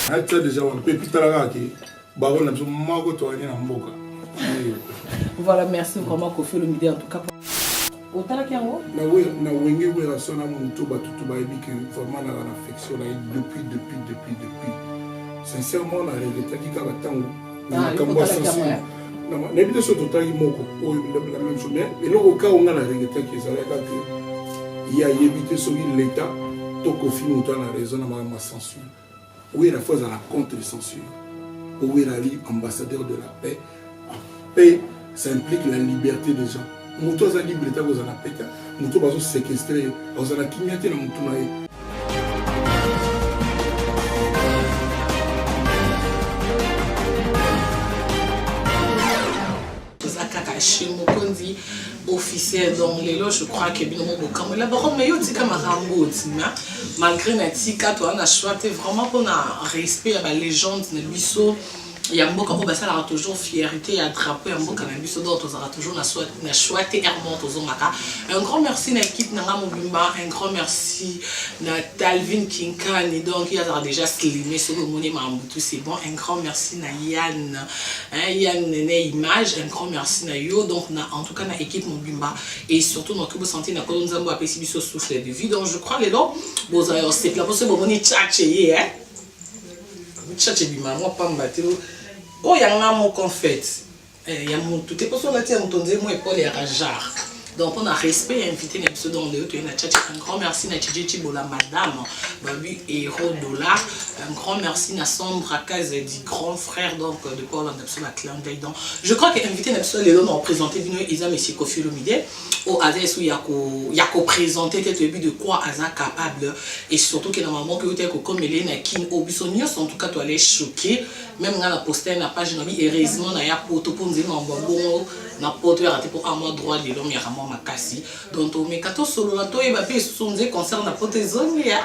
Ça déjà on peut plus travailler. Baron n'a pas toi voilà, merci vraiment Kofi Olomide en tout cas. Autant qu'il y a na wengi we sona muntu batutu ba ebiki vraiment na affection depuis. Sincèrement na regrette ki ka batango. Na kambo sensible. Na nebite so totali moko o la même chose mais le cas on a la regrette ki ça là que il y a évité sur l'état to Kofi mutu na raison na ma censure. Oui la fois à la contre censure. Oui la ambassadeur de la paix. Paix ça implique la liberté des gens. Mutu a liberté aux anapeka, mutu a séquestré, aux anakimiate na mutu na ye. Chez Mokondi officiel donc les loges je crois que bien mon comme là par contre mais yo tika marambo tina malgré na tika toi on a choisi vraiment pour un respect à la légende de biso. Il y a beaucoup de gens qui ont toujours fierté à drapeau, il y a beaucoup de gens qui ont toujours na choisi un grand merci à l'équipe Nanga Mobimba, un grand merci à Talvin Kinkani, donc il a déjà slimé sur le monument tout c'est bon, un grand merci à Yann, Yann Nene Image, un grand merci à Yo, donc en tout cas à l'équipe Mobimba et surtout notre que vous sentez na Kolonzambo a péci sur souffle de vie, donc je crois les lots, vous avez c'est là pour ce moment ni tchatché hein, tchatché bima moi pas m'battre. Oh, il y a un amour qu'on fait. Il y a mon tout est pour ça que mon tonze moi épaule et rajar. Donc on a respect et invité les pseudo dans le tu un grand merci à Tchidji Bola madame Babu Héros Dollar. Un grand merci à Sandra Kaz du grand frère donc de Paul Anderson à clin d'œil donc je crois que invité les pseudo les deux ont présenté Bino Isa monsieur Kofi Olomide au Ades où Yako présenté tel début de quoi Aza capable et surtout que normalement que tu es comme Hélène Kin au Bissonios en tout cas tu allais choquer même dans la poster na page nabi heureusement na ya poto pour nous bon na poto ya raté pour un mois droit de l'homme ya vraiment makasi donc to me kato solo na to e ba pe sonze concert na poto zone ya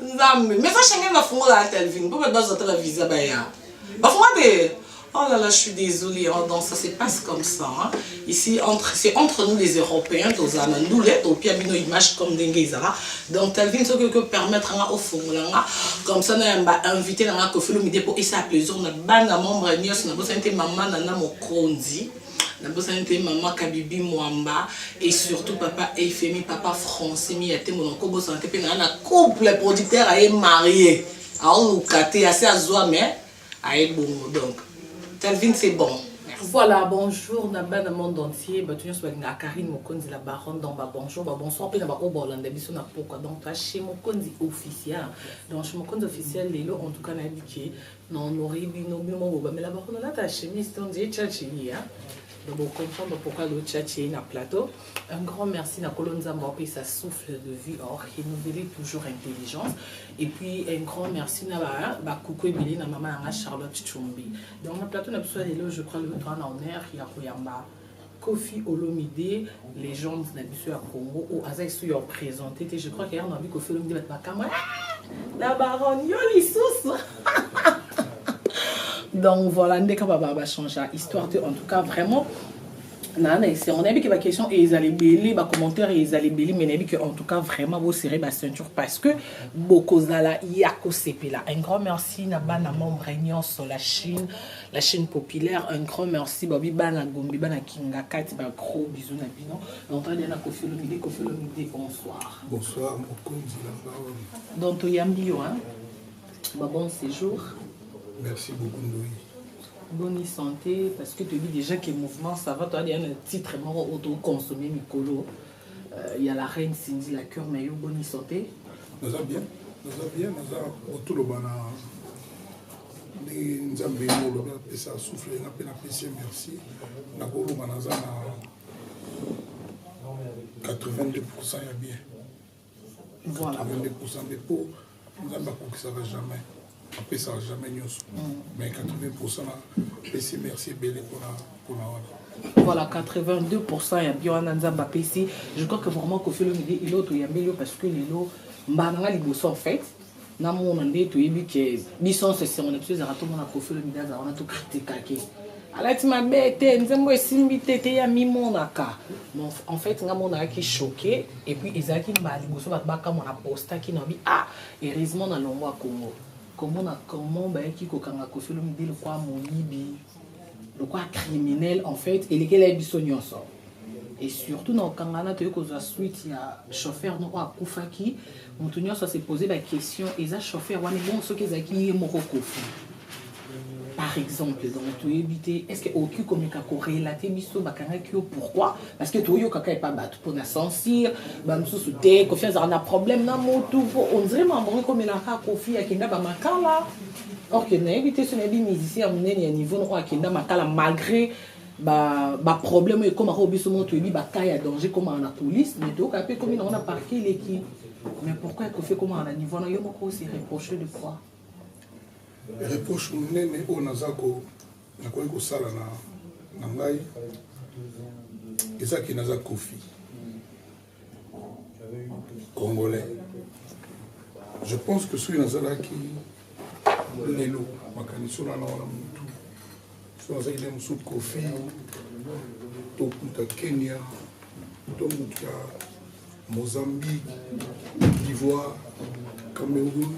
nzambe mais ça change va fonga la Telvin pour pas dans la visa ba ya ba fonga de oh là là, je suis désolée, hein, donc ça se passe comme ça. Hein. Ici, c'est entre nous les Européens, tous les Anandoulet, au pied d'une image comme Denguezara. Donc, Telvin, ce que permettre au fond, comme ça, on a invité à Kofi Olomide pour essayer à plaisir. On a ban à membre Nios, on a besoin de maman Nana Mokondi, on a besoin de maman Kabibi Mwamba et surtout papa Eifemi, papa français, mi a été mon oncle, on a couple producteur à être marié. Alors, on a assez à zoa, mais à être bon. Donc, Telvin, c'est bon. Merci. Voilà, bonjour, Naba dans le monde entier. Tu es Karine Mokondi, la baronne dans bonjour, bonsoir, puis Naba au Bolande, bisous na pourquoi. Donc, chez Mokondi officiel. Donc, chez Mokondi officiel, les lots, en tout cas, on a habitué. Non, on aurait vu nos mais la baronne, on a ta chemise, on dit tchatchi, hein. Donc, vous comprenez pourquoi le tchatchi est dans le plateau. Un grand merci à Kolonzambo, puis ça souffle de vie, or, renouveler toujours intelligence. Et puis, un grand merci à Coucou et Billy, à maman Charlotte Chumbi. Donc, le plateau, je crois, le temps en honneur, il y a Kofi Olomide, légende de à Congo, ou Azaï Souyo présenté. Je crois qu'il y a un Kofi Olomide avec ma caméra. La baronne, Yoli Sous. Donc voilà, on est capable de changer l'histoire. En tout cas, vraiment, on a vu que la question et ils allaient bélir, les commentaires et ils allaient bélir, mais on a vu que en tout cas, vraiment, vous serrez la ceinture parce que beaucoup zala yako sepela. Un grand merci à Bana membre réunion sur la chaîne populaire. Un grand merci Bobby Bana Gombi Bana Kinga Kati, un gros bisou na bino. Donc on est là Kofi Olomide, bonsoir. Bonsoir, Mokondi la parole. Donc Toyambi hein. Bon séjour. Merci beaucoup, Ndoui. Bonne santé, parce que tu dis déjà que le mouvement, ça va, il y a un titre auto-consommé, Nicolo. Il y a la reine Cindy, la cœur, mais bonne santé. Nous allons bien, nous avons tout le bana. Nous avons bien, ça souffle, nous avons apprécié, merci. Nous avons 82%, il y a bien. Voilà. 82% des pots, nous avons pas que ça va jamais. Après ça, jamais nous. Mais 80%, c'est merci Bélé pour la. Voilà, 82%, il y a bien un Nzamba PC. Je crois que vraiment Kofi Olomide, il y a mieux parce que les lots, Mbana les bossons en fait. Dans mon année, tu es dit que Bisson, c'est on a plus à tout le monde à Kofi Olomide, on a tout critiqué. alati mabe te nzembo esimbi te te ya mimonaka. En fait nga mona ki choqué et puis ezaki mbali boso baka mona posta ki na bi ah heureusement na lomwa Congo comment ba ki kokanga ko felo mbili kwa moyibi le quoi criminel en fait et lesquels est biso nyonso et surtout dans kangana to ko za suite ya chauffeur no kwa kufaki mutu nyonso se poser ba question eza chauffeur wana bon so kezaki moko kofu. Par exemple, donc tu éviter est-ce que aucun communique corrélaté biso bakanga kio pourquoi parce que tu yo kaka pas battre pour na censure ba msusu te confiance en a problème na motu on dirait maman comme la ka kofi akinda ba makala or que na éviter ce nebi musicien munene ya niveau no akinda makala malgré ba problème et comme biso motu ebi ba ka ya danger comme en la police mais to ka pe comme on a parqué l'équipe mais pourquoi qu'on fait comment à niveau no yo moko se reprocher de quoi. Reproche munene o nazako nakoki kosala na ngai ezaki naza Kofi congolais. Je pense que soki nazalaki lelo makanisi wana wana mutu so nazalaki na mosusu Kofi to mutu ya Kenya to mutu ya Mozambique, d'Ivoire, Cameroun.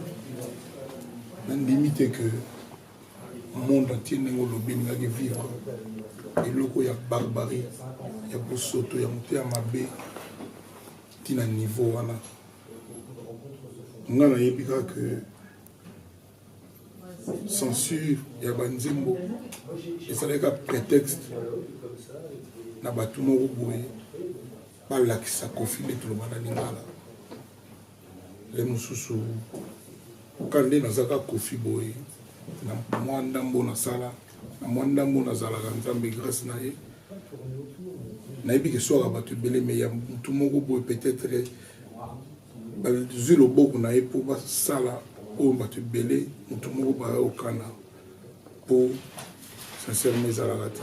Limite que le monde entier n'est pas vivre. Et il y a barbarie, il y a Bosoto, il y a monté à Mabé, il y a un niveau. On a dit que censure, il y a Banzembo. Et ça n'est qu'un prétexte. Il y a tout le monde qui a ça confirme tout le monde. Les Moussous. Quand les nazaka Kofi boy na mwandambo na sala na mwandambo na zala nzambe grâce na ye na yebi ke soka batu belé mais ya tout moko boy peut-être zulo boko na ye pour ba sala o batu belé tout moko ba okana pour sincèrement zala rata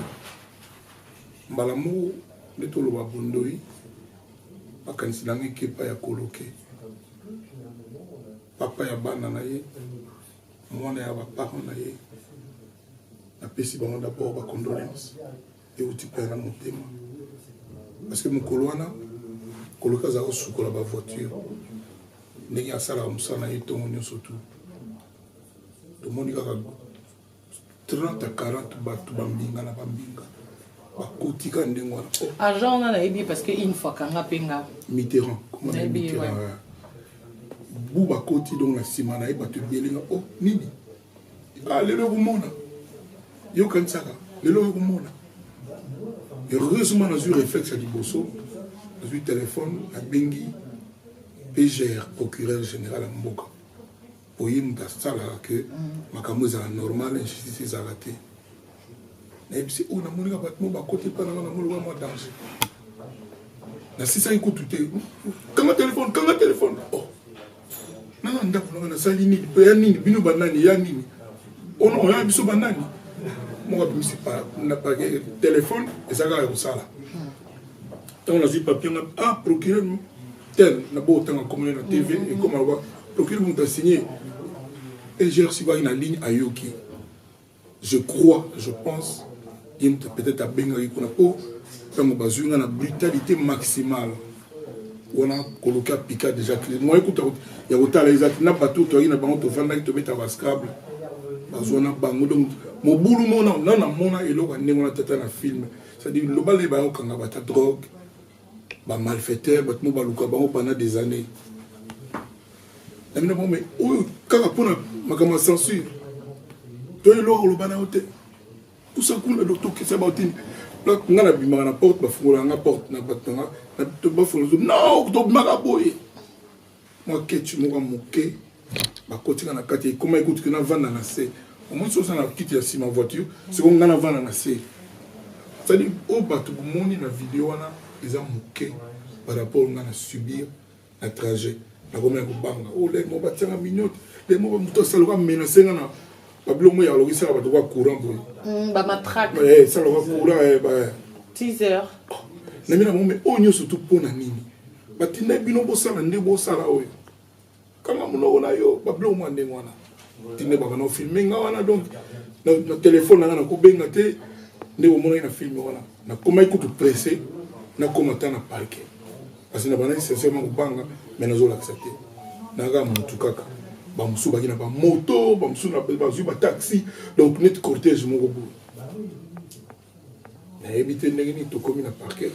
mbalamu letolo ba bondoi bakanisi na ngi kepa ya koloke papa ya bana na ye mwana ya baparent na ye napesi bango d'abord ba condolence euti mpe na motema parce que mokolo wana koloka azala kosukola bavoiture ndenge asalaka mosala na ye ntongo nyonso tu tomoni kaka 30 à 40 bato bambinga na bambinga bakotika ndenge wana agent wana nayebi parce que une fois kanga mpenga Mitterrand comment on dit Mitterrand Bouba Koti donc la simana et batu belinga oh nini ah lelo kumona yo kansaka lelo kumona heureusement dans un réflexe à Liboso dans un téléphone à Bengi PGR procureur général à Mboka pour y m'ta sala que makamuza normal injustice za raté na bisi on a moni ka batmo ba côté pas na moni wa danger na sisa ikutu te kanga téléphone oh non ndako na sali nini pe ya nini bino banani ya nini on a biso banani moi je pas na pas téléphone et ça ga sala on a dit papier ah procureur tel na bo tanga comme na TV et comme on va procureur m'a signé et j'ai reçu une ligne à Yoki je crois je pense il peut-être à Bengali qu'on a pas comme bazunga na brutalité maximale on a coloqué piqué déjà moi écoute il y a autant les autres n'a pas tout toi il n'a pas honte vendre qui te met à vascable bazona bango donc mon boulot mon et l'eau on a tête na film ça dit le balé ba okanga bata drogue ba malfaiteur ba mo baluka bango pendant des années amina mais o kaka pona makama censure toi le bana hotel tout ça qu'on a docteur qui ça bautine là on a bimaka na porte ba fungula nga porte na batanga na to ba fungula non to maka boy moi que tu mo moké ba kotika na kati comment écoute que na vendre na C au moins ça na quitte ya si ma voiture c'est qu'on na vendre na C ça dit au bateau moni na vidéo wana ils ont moké par rapport à subir un trajet na comme ko banga o les mo batia minute les mo muto saloka menacer na Pablo moi alors ça va devoir courant boy ba matraque ça le va courant ba 10 heures na mina mo mais onyo surtout pona nini batina bino bosala nde bosala oyo kanga muno na yo Pablo moi ndenge wana tine ba na filmer nga wana donc na téléphone na ko benga te ndenge omona na film wana nakoma ikutu pressé nakoma ta na parquet parce que na bana sincèrement kobanga mais nazolakisa te naga mutu kaka bamusu baki na bamoto bamusu na bazwi bataxi donc net cortège moko boye nayebi te ndenge nini tokomi na parquet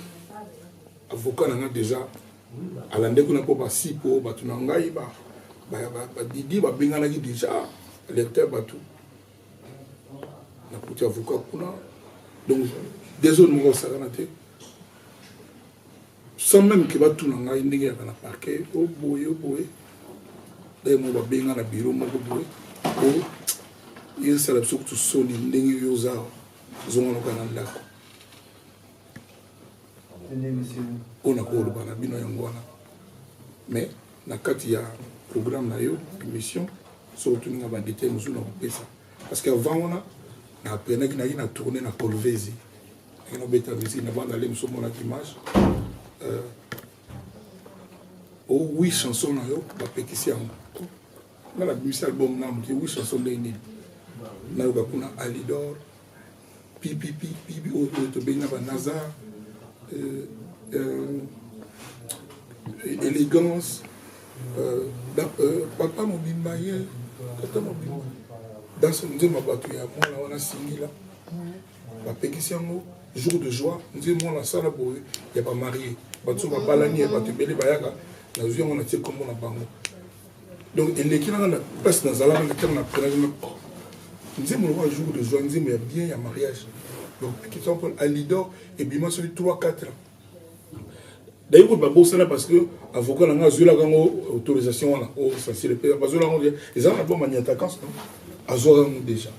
avocat nanga déjà alande kuna mpo basi mpo bato na ngai badidi babenganaki déjà lecteur bato nakuti avocat kuna donc désolé moko osakana te sans même que batuna ngai ndenge yaka na parquet oboye d'ailleurs mo babenga na bureau moko boye o yesala biso kutu soni ndenge yo oza ozonganoka na ndako on koloba na bino yango wana mais na kati ya programme na yo émission surtout nga badetail mosusu na kopesa parce que avant wana naprenaki naki na tourné na Colvezi nobeta musique na banda le mosusu mona image o 8 chansons na yo bapekisi yango nga na bimisi album na moke 8 chansons ndenge nini nayoka kuna Alidor pipi oyo tobengi na banazar élégance papa mobimba ye tata mobimba danse nzembo bato ya mwana wana singila bapekisi yango jour de joie nzembo mwana asala boye ya bamarie bato babalani ya bato ebele bayaka nazwi yango natie kombo na bango donc eleki nanga na place nazalaka ngetanga na prenage na nzembo lokola jour de joie nzembo ya bien ya mariage donc exemple Alidor ebima soki 3-4 ans d'ailleurs ko babosana parce que avocat nanga azwela kango autorisation wana o sensible pe bazwela kango ils ont bon mani attaquance azwela kango déjà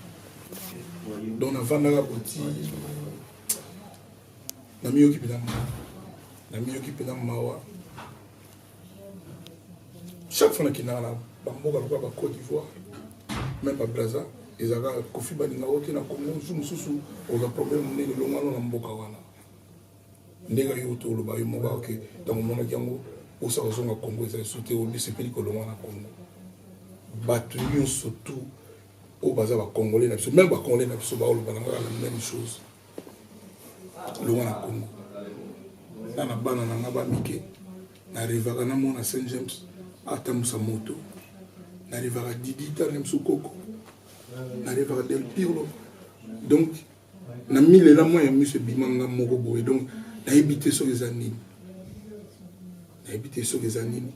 donc na vandaka boti na miyoki pena mawa chaque fois nakina na bamboka lokola ba Côte d'Ivoire même ba Brazza ezaka kofi baninga ote na Congo mususu oza problème nini longano na mboka wana ndenge yo toloba yo moka ok donc mona kiango osa ozonga Congo eza soute obi sepeli kolonga na Congo bato nyonso tout au baza ba congolais na biso même ba congolais na biso ba oloba na la même chose longa na Congo na bana na ngaba mike na arrivaka na mona Saint James atamusa moto na arrivaka Didi Tanem Sukoko na arrivaka Del Pirlo donc na mille la moya monsieur bimanga moko boye donc na habité sur les années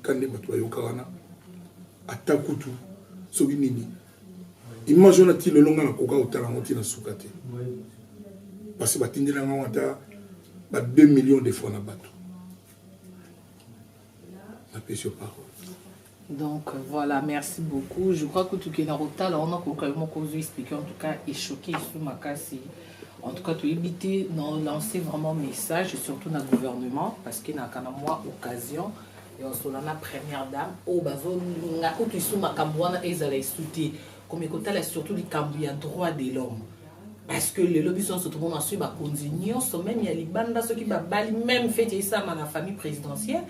quand les bateaux yoka wana atakutu soki nini imagine ti le longa na koka otala ngoti na sukate parce que batindela ngata ba 2 millions de francs na bateau na pêche parole. Donc voilà, merci beaucoup. Je crois que tout qui est dans le on a complètement expliqué, en tout cas, et choqué sur ma casse. En tout cas, tu éviter de lancer vraiment message, surtout dans le gouvernement, parce qu'il y a moi occasion, et on se la première dame, au bazo, n'a pas tout sous ma cambouana et ça les soutenir. Comme écoute, là surtout les cambouis droit de l'homme. Parce que les lobbies sont surtout en suivre, continuer, même il y a les bandes, ceux qui bali même fait ça dans la famille présidentielle,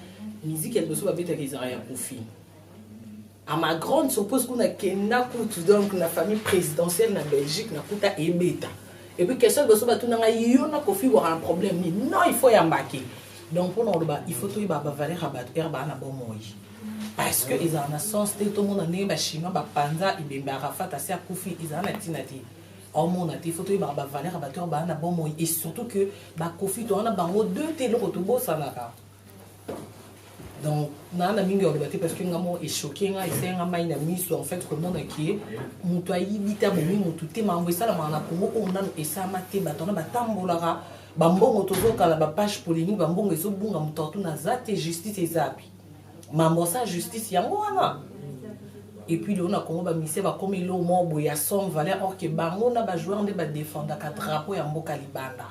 ils disent qu'elle ne se va pas qu'ils aient un profit. À ma grande surprise, qu'on a donc la famille présidentielle en Belgique, n'a pas ébéta. Et puis, question de ce bateau, il y a un problème. Non, il faut y embarquer. Donc, pour nous, il faut que nous valer à parce que ils ont un sens, tout le monde a un chinois, Panza, il y a Rafat, assez à Koufi, ils ont un tinati. Au monde, il faut que nous valer à et surtout que Kofi, tu as un deux télos au Togo, ça n'a pas. Donc, na mingi on débattait parce que ngamo est choqué nga essayer ngama ina miso en fait comment na qui mutu ayibita bomi mutu te mambo ça la mana Congo on a esa mate batona batambolara bambongo tozoka la ba page polémique bambongo ezo bunga mutu na zate justice ezapi mambo ça justice yango wana et puis on a Congo ba mise ba comme lo mo boya son valeur or que bango na ba joueur de ba défendre ka drapeau ya mboka libanda.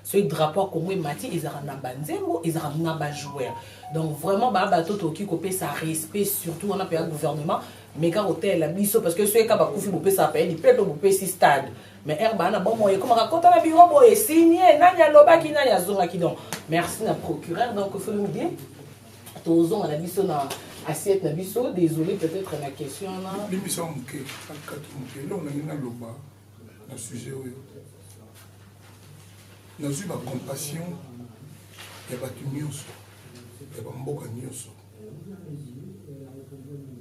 Ce drapeau Congo et Mati, ils ont un banzembo, ils ont un joueur. Donc vraiment, bateau qui copie ça respect, surtout on a payé le gouvernement, mais quand hôtel la biso parce que ceux qui ont fait bopé ça paye, ils peuvent bopé si stade. Mais herba na bon moyen, comme raconte la bureau boy signé, nanya loba ki nanya zonga ki donc. Merci na procureur donc il faut nous dire. Tozon la biso na assiette na biso, désolé peut-être la question là. L'émission OK, 4 OK, là on a une loba na sujet Nous avons eu ma compassion. Il y a battu Nyonso. Il y a Mboka Nyonso.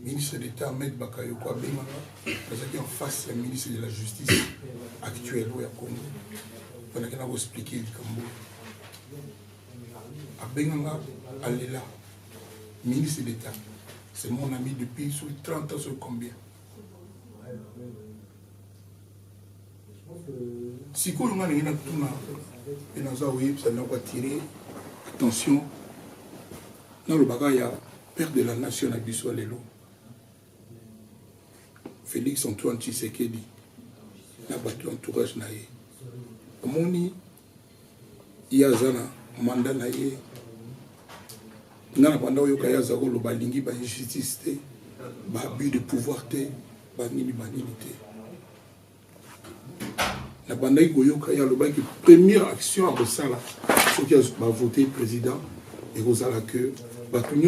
Ministre d'État Ahmed Bakayoko Abenganga, nous en face du ministre de la Justice actuel au Congo. On a expliqué le Cambo. Abenganga Alela, ministre d'État. C'est mon ami depuis sur 30 ans sur combien. Si vous avez tiré attention, dans le bagage, il y a père de la nation à Bissau Lelo. Félix Antoine Tshisekedi, il a battu entourage naïe. Moni, il y a un mandat naïe. Il y a un mandat où il y a un balingi, une justice, un abus de pouvoir, un banalité. La bande il y a le première action à Bossala, ceux qui ont voté président, et vous allez que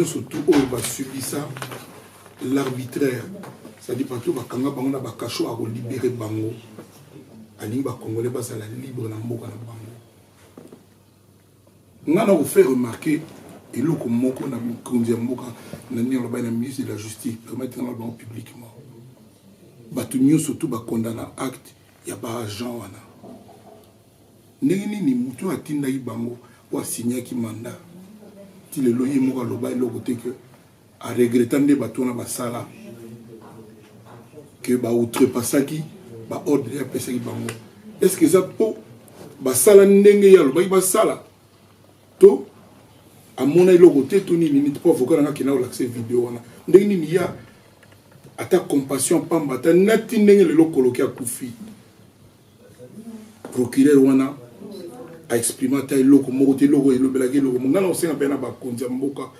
surtout eux va subir ça l'arbitraire, c'est-à-dire partout bakanga bango na bakacho a libérer bango, ali ba congolais ba ça la libre na mboka na bango. On a vous fait remarquer et le comme moko na kondia mboka na ni le na ministre de la justice permettre na bango publiquement. Batunyo surtout ba condamner acte il y a pas agent wana ndenge ni mutu atinda ibango wa signer ki mandat ti le loyi mo ka loba le côté que a regrettant de batona basala que ba outrepassaki ba ordre ya pesa ki bango est-ce que ça po basala ndenge ya loba basala to amona le côté to ni ni pas voka na kina l'accès vidéo wana ndenge ni ya ata compassion pamba ta nati ndenge le lo coloquer à kufi procureur wana a exprimé ta loko mokote loko et le belage loko ngana osenga pena ba konza mboka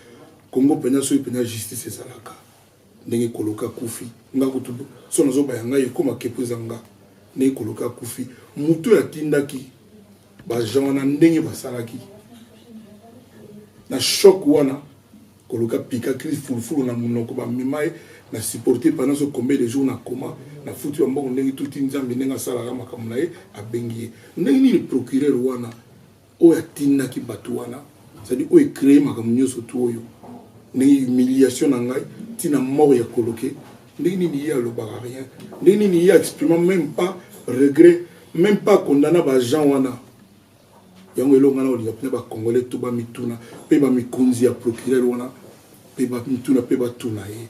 Congo pena so pena justice ezalaka ndenge koloka kufi nga kutubu so nazo bayanga yekoma kepuzanga ndenge koloka kufi mutu atindaki ba jana ndenge basalaki na choc wana koloka pika crise fulfulu na munoko ba mimae na supporter pendant ce combien de jours na coma na foutu en bon ndenge tout nzambe ndenge sala makambo na ye abengi ndenge ni procureur wana o yatina ki batu wana c'est-à-dire o créer makambo nyoso to oyo ndenge humiliation na ngai tina mort ya coloquer ndenge ni ya lo bara rien ndenge ni ya exprimer même pas regret même pas condamner ba gens wana yango elonga na oli apena ba congolais to ba mituna pe ba mikunzi ya procureur wana pe ba mituna pe ba tuna ye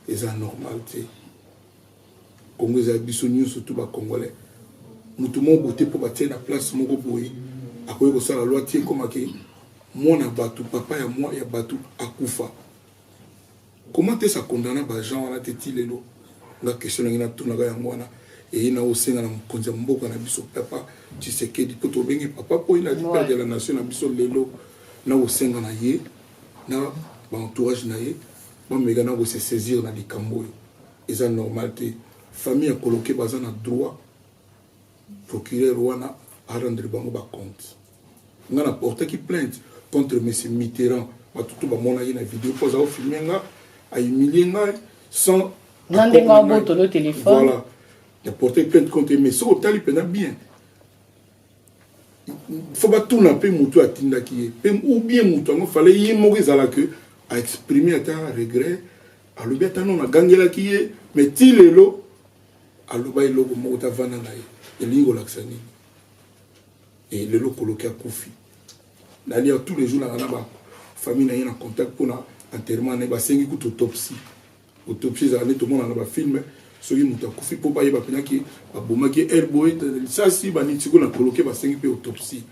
c'est normal te Congo za biso surtout ba congolais mutu mo boté pour batie na place moko boye akoye ko sala loi tie comme que mona batu papa ya moi ya batu akufa comment te ça condamner ba gens wana te tilelo la question ngina tuna ga yango wana et na osenga na mkonza mboka na biso papa Tshisekedi poto bengi papa po il a dit père de la nation na biso lelo na osenga na ye na ba entourage na ye ba mega na go se saisir na likambo et ça normal te famille a coloqué bazan a droit procureur wana a rendre bango ba compte ngana porter qui plainte contre monsieur Mitterrand ba tout ba mona na vidéo pose au filmer nga a humilier nga sans nandenga boto le téléphone voilà il a porté plainte contre monsieur au tali pena bien faut pas tout na pe mutu atinda ki ou bien mutu ngo fallait y mo ezala que a exprimer ta regret a le beta non na gangela ki mais ti lelo aloba eloko moko tavana na ye elingo laksani et lelo coloqué à Kofi nali a tous les jours na ba famille na ye na contact pour na enterrement na ba sengi ku autopsie za ne to mona na ba film soki muta Kofi po ba ye ba pena ki ba bomaki airboy ça si ba ni tiko na coloqué ba sengi pe autopsie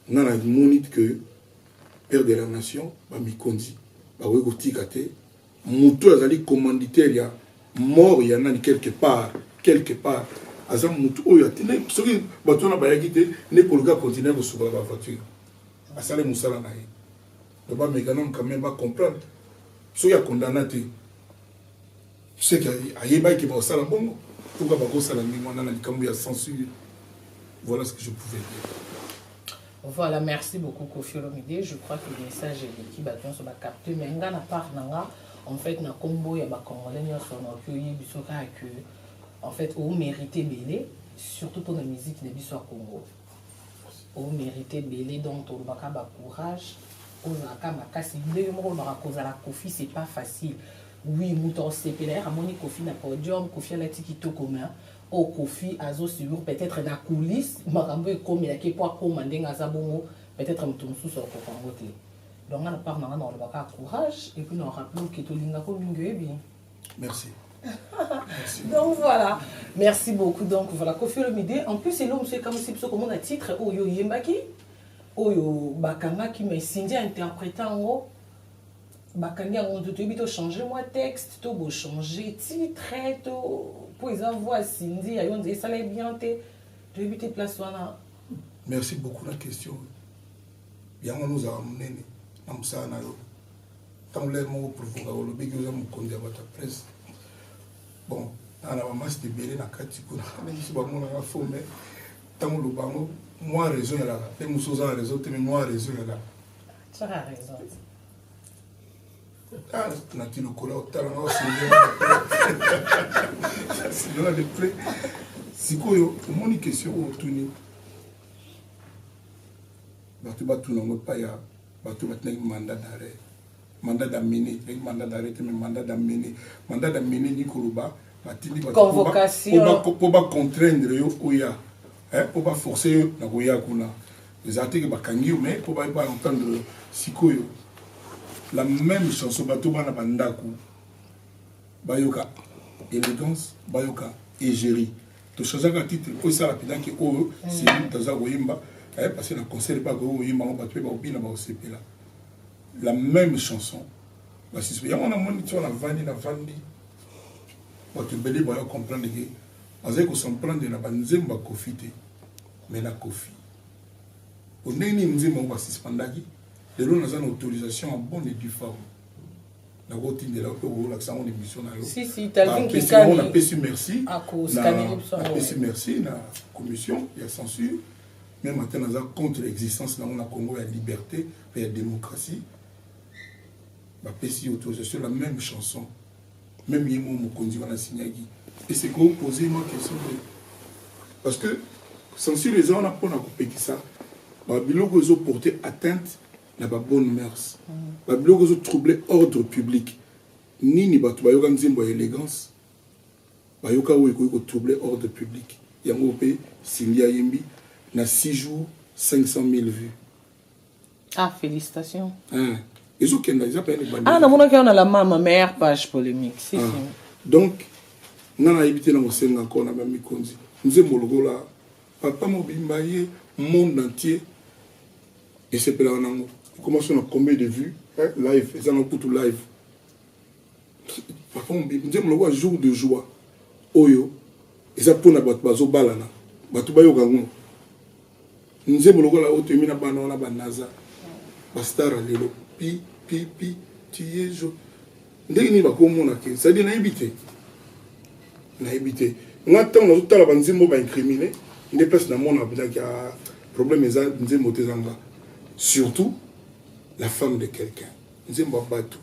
na na monite que père de la nation ba mikonzi ba we ko tikate mutu azali commanditaire ya mort il y en a quelque part azam mutu oyo atine soki batona bayaki te ne koluka continuer ko suba ba voiture asale musala na ye do ba mécanon quand même ba comprendre soki a condamné c'est que ayeba ki ba sala bongo pourquoi ba ko sala ngi mwana na likambo ya censure. Voilà ce que je pouvais dire. Voilà, merci beaucoup Kofi Olomide. Je crois que le message est qui bâton sur la capter mais nga na part nanga en fait na combo ya ba congolais nyonso na oyoyi biso ka que en fait au mérité belé surtout pour la musique de biso à Congo. au mérité belé donc tout le baka courage ozaka makasi ndenge moko ba kozala Kofi c'est pas facile oui mouton CPR amoni Kofi na podium Kofi ala tikito commun au Kofi azo sur peut-être na coulisse makambo e comme ya ke po akoma ndenga za bongo peut-être mutu mususu ko te donc on parle na le baka courage et puis on rappelle que to linga ko mingi merci. Merci. Donc voilà, merci beaucoup. Donc voilà, Kofi Olomide. En plus, c'est l'homme, c'est comme si comment un titre, Oyo Yembaki, Oyo Bakanga qui m'a signé interprétant en haut. Bakanga, on doit changer moi texte, tout beau changer titre, tout pour les envoyer Cindy, ayon dit ça l'est bien, tu dois buter place là. Merci beaucoup la question. Bien on nous a amené, comme ça na yo. Tant l'air mon provoquer le big nous a mon conduit à votre presse. Bon, on a masse de belé na kati kuna même si ba mona na fo mais tant le bango moi raison là les musos ont raison mais moi raison là tu as raison ah na ti le cola au talent c'est là de près sikoyo mon question au tuni batu batu na pas ya batu batna mandat d'arrêt mandat d'amener, mandat d'arrêter, mais mandat d'amener ni Kourouba, convocation pour pas contraindre Oya, pour pas forcer la Oya Kuna. Les articles bakangi mais pour pas entendre Sikoyo. La même chanson Batouba na Bandaku, Bayoka élégance, Bayoka égérie. Tout changer un titre, pour ça rapidement que oh c'est une taza Oyimba, parce que le concert pas que Oyimba on battu ba obina ba OCP là. La même chanson. Parce que on a moniteur la vandi. Pour que belé va comprendre que parce que s'en prendre na banzemba Kofi te. Mais la Kofi. On est ni nzemba on va suspendagi. De l'on a une autorisation en bonne et due forme. La routine de la pour l'accent on émission na yo. Si Talvin qui on a péci merci. À cause scanner merci na commission il y a censure. Même maintenant on a contre l'existence dans le Congo la liberté et la démocratie. Bapesi autorisation la même chanson même yemo mokonzi wana signaki et c'est qu'on poser moi question parce que censure les gens on a pas na kopeki ça ba biloko zo porter atteinte na ba bonne mœurs ba biloko zo troubler ordre public nini batu bayoka nzimbo ya élégance bayoka wo ko troubler ordre public yango pe Cindy Yembi na 6 jours 500 000 vues. Ah félicitations. Ah, on a la ma meilleure page polémique. Si, si. Donc, on a évité la scène encore, on a même mis nous avons là, papa Mobimbaye, monde entier, et c'est là on commence à combien de vues, live, et ça on tout live. Papa Mobimbaye, nous avons jour de joie, oyo, et ça pour na bazo balana, batu bayo gango. Nous avons là, otemina banana banaza, bastara lelo. Pi, tu es jo. Ndenge ni bakomona ke, ça dit na éviter. Na éviter. Ngata on a tout la banzimbo ba incriminé, ne place na mona bina ki a problème eza nzembo tezanga. Surtout la femme de quelqu'un. Nzembo batu.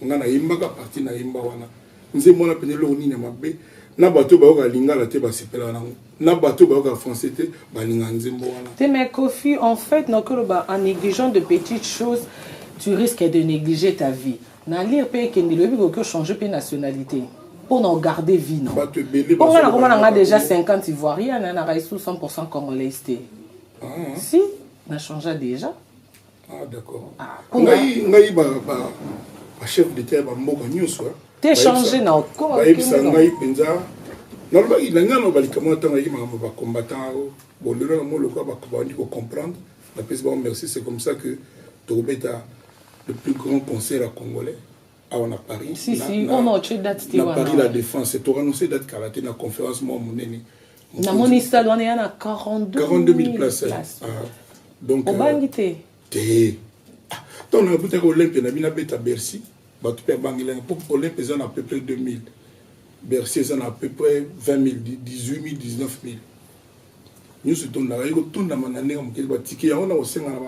Ngana yimbaka parti na yimba wana. Nzembo na penelo ni na mabe. Na bato ba yoka lingala te ba sepela nango. Na bato ba yoka français te ba linga nzembo wana. Te mais Kofi en fait en négligeant de petites choses tu risques de négliger ta vie. Na lire pe kendelo bi ko changer pe nationalité pour en garder vie non. On a déjà 50 Ivoiriens, on a 100% congolais. Si, on a changé déjà. Ah d'accord. Ngai ba chef d'État ba mboka nyuso. T'es changé na ko. Ba ibisa ngai penza. Na ba ilanga no balikama tanga yima ba combattant bon le no le ko ba comprendre. La paix bon merci c'est comme ça que Torobeta le plus grand concert à congolais on a Paris. Si, on a autre date. Paris la défense. C'est annoncé date karaté na conférence moi mon ennemi. Na mon stade on est à 42 000 places. Donc au bangité. Ton on a peut-être Olympe na bina beta Bercy. Ba tu peux bangila pour Olympe ça à peu près 2000. Bercy ça à peu près 20 000, 18 000, 19 000. Nous se tourne là, il y a tout na manane comme que ba ticket on a aussi na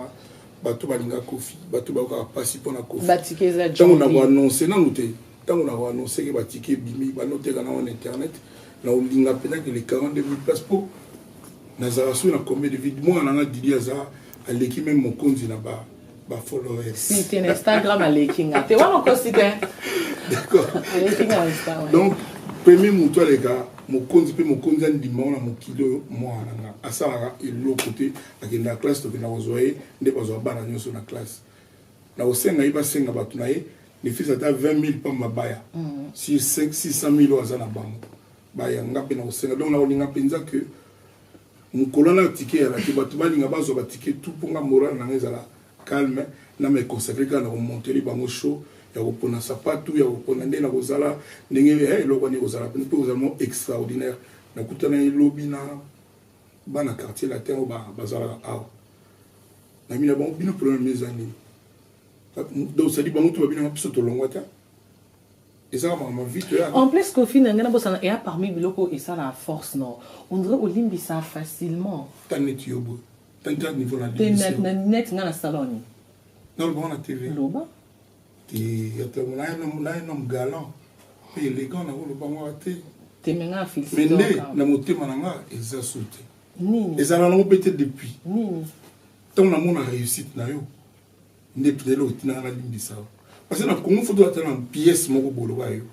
bato balinga Kofi bato ba passer pour na Kofi batike za tant on a annoncé na noté tant on a annoncé que batike bimi ba noter na internet na olinga pena que les 42 000 places pour nazala so na combien de vie moi nanga Didi aza aleki même mon konzi na ba followers si tu Instagram aleki nga te wana ko site d'accord aleki nga Instagram donc premier moto les gars mon konzi pe mon konzi ndima na mokilo moi nanga asala elo côté akenda la classe to na ozoye nde bazo bana nyoso na classe na osenga iba senga batu na ye les fils ata 20,000 pa mabaya si 600,000 azana bango baya ngape na osenga donc na olinga penza que mukolo na ticket ya la batu balinga bazo ba ticket tout pour nga moral na ngezala calme na me consacrer kana ko monter bango show ya ko pona sapatu ya ko pona ndena ko zala ndenge eloko ni ko zala pe ko extraordinaire na kutana lobby na bana quartier latin ba bazala awa na mina bon bino problème mes amis donc ça dit bango to babina biso to longwata et ça ma vie en plus Kofi nangana bosana et parmi biloko et ça la force non on dirait olimbi ça facilement tanet yobo tant niveau na net ngana salon non le bon na TV loba ti yato na nom galant et élégant na le bango até temenga fils mais na motema nanga eza sauté nini et ça na ngo pété depuis nini tant na mona réussite na yo ne pdelo tina na limbi ça parce que na Congo faut attendre une pièce moko bolo ba yo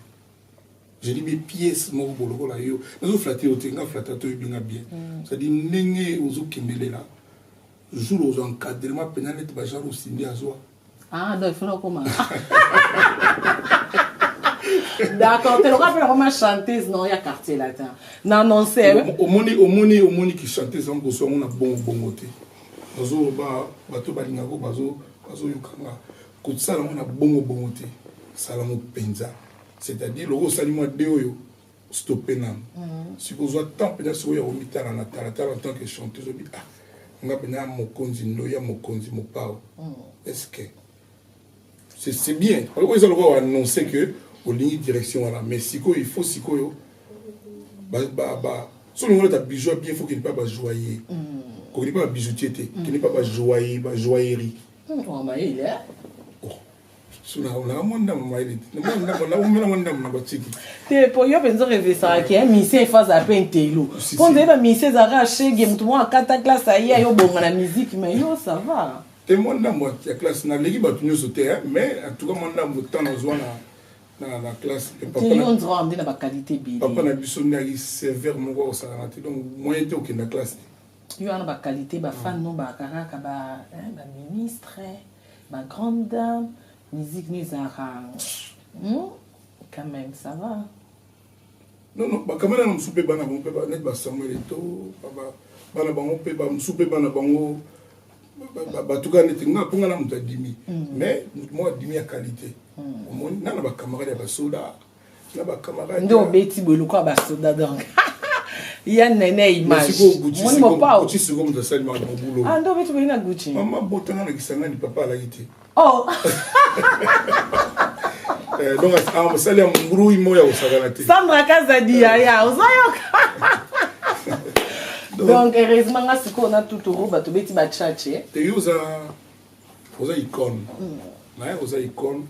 je dis mes pièces moko bolo la yo nazo flatter o tenga flatter to binga bien ça dit ndenge ozo kendele là jour aux encadrement pénal et ba genre aussi ndi azwa donc il faut comment d'accord tu le rappelles comment chanteuse non il y a quartier latin non c'est au moni qui chantait sans que soit on a bon te nazo ba to balinga ko bazo yukanga ko tsala on a bongo te sala mo penza c'est-à-dire le rosali moi de oyo stopper nam si vous avez tant peut-être sur yo mitala na tala en tant que chanteuse obi nga bena mo konzi no ya mo konzi mo pao est-ce que c'est bien alors ils ont annoncé que au ligne direction voilà mais siko il faut siko yo ba sur le ta bijou bien faut qu'il pas ba joyer qu'on n'est pas bijoutier qu'il n'est pas joyer ba joaillerie oh mais il est suna on monda maili monda na batiki te po yo penzo rêver ça qui est mission face à pentelo quand on est mission za raché game tout moi kata classe aïe yo bonga na musique mais yo ça va te monda moi la classe na legi batu nyo sauter mais en tout cas monda mo temps na zona na classe papa on doit amener la qualité bien papa na biso ndaki sévère mon go ça donc moyen te au na classe yo ana ba qualité ba fan non ba karaka ba ministre ba grande dame musique nous a quand même ça va non ba kamera na msupe bana bon pe ba net ba Samuel Eto bana bango pe ba msupe bana bango ba tuka net nga ponga na mutadimi mais moi dimi ya qualité au moins na ba camarade ba soda na ba camarade ndo beti bolo kwa ba soda donc il y a une image mon mo pa Gucci c'est comme ça ça ma boulot ndo beti bolo na Gucci maman botanga na kisanga ni papa la gité oh donc on sali mburu imoya usaganate Sandra Kazadi ya uzoyoka donc heureusement nga siko na tuturo bato beti ba chache te usa icône na usa icône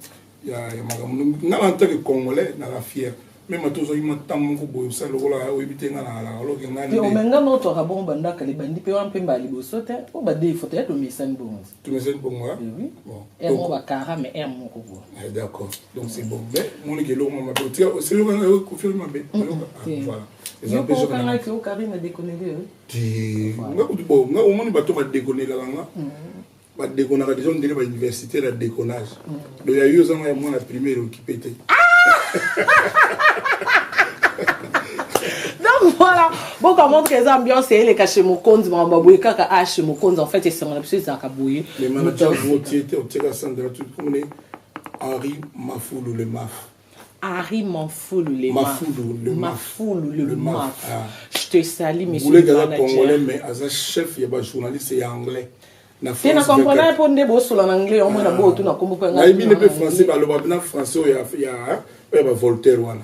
ya magamu ngala en tant que congolais na la fier même atozo ima tamu ko boyo sa lokola oyebite nga na alors que ngani yo menga no to rabon banda kale bandi pe wa mpemba liboso te o ba de photo ya to message bon tu message bon moi oui bon et moi ba kara mais et mon ko d'accord donc c'est bon mais mon que lo mama to c'est le ko confirme be voilà les empêches kana que o Karine déconner ti nga ko bon nga o moni bato ba déconner la nga ba déconner ka déjà ndele ba université la déconnage donc ya yo zanga ya moi la première occupé te donc voilà bon comment que les ambiances et les cachets mon compte mambaboué kaka h mon compte en fait et c'est mon absolu ça kaboué les managers motiété au tega Sandra tout comme les Henri Mafoulou le maf Henri Mafoulou le maf je te salue monsieur le manager congolais mais as chef il y a journaliste et anglais na français na comprendre pour ne bo solo en anglais au moins na bo tout na comme quoi na ibi ne pe français ba lo ba na français ya ba Voltaire wana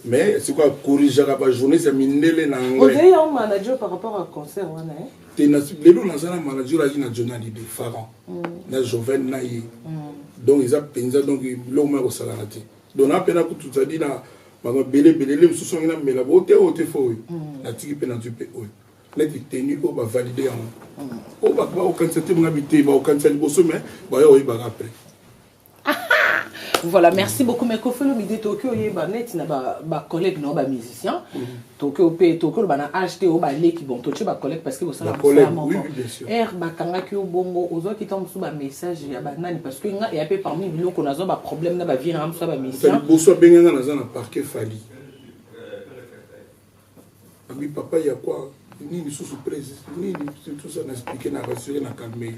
mais c'est quoi corriger ba journée c'est minele na anglais vous avez un manager par rapport à concert wana te na lelo na zana manager la na journal de Faran na Joven na yi donc ils a penza donc lo ma ko sala na te donc na pena ko tout ça dit na ba belé le mususu ngina mela bo te o te fo na tiki pe na tu pe o neti tenu o ba valider yango o ba okanisa te monga bite ba okanisa liboso mais ba yo oyebaka après. Voilà, merci beaucoup. Mais quand on dit Tokyo, il y a des collègues, des musiciens. Tokyo, Tokyo, on a acheté au balai qui vont toucher des collègues parce que vous savez, oui, bien sûr. Bakanga qui au bongo, aux autres qui tombent sous un message, il y a banane parce qu'il y a peu parmi nous qu'on a un problème dans la vie, on a un musicien. Bonsoir, bien dans un parquet Fali. Ami papa, il y a quoi? Ni sous surprise, ni tout ça n'a expliqué, n'a rassuré, n'a calmé.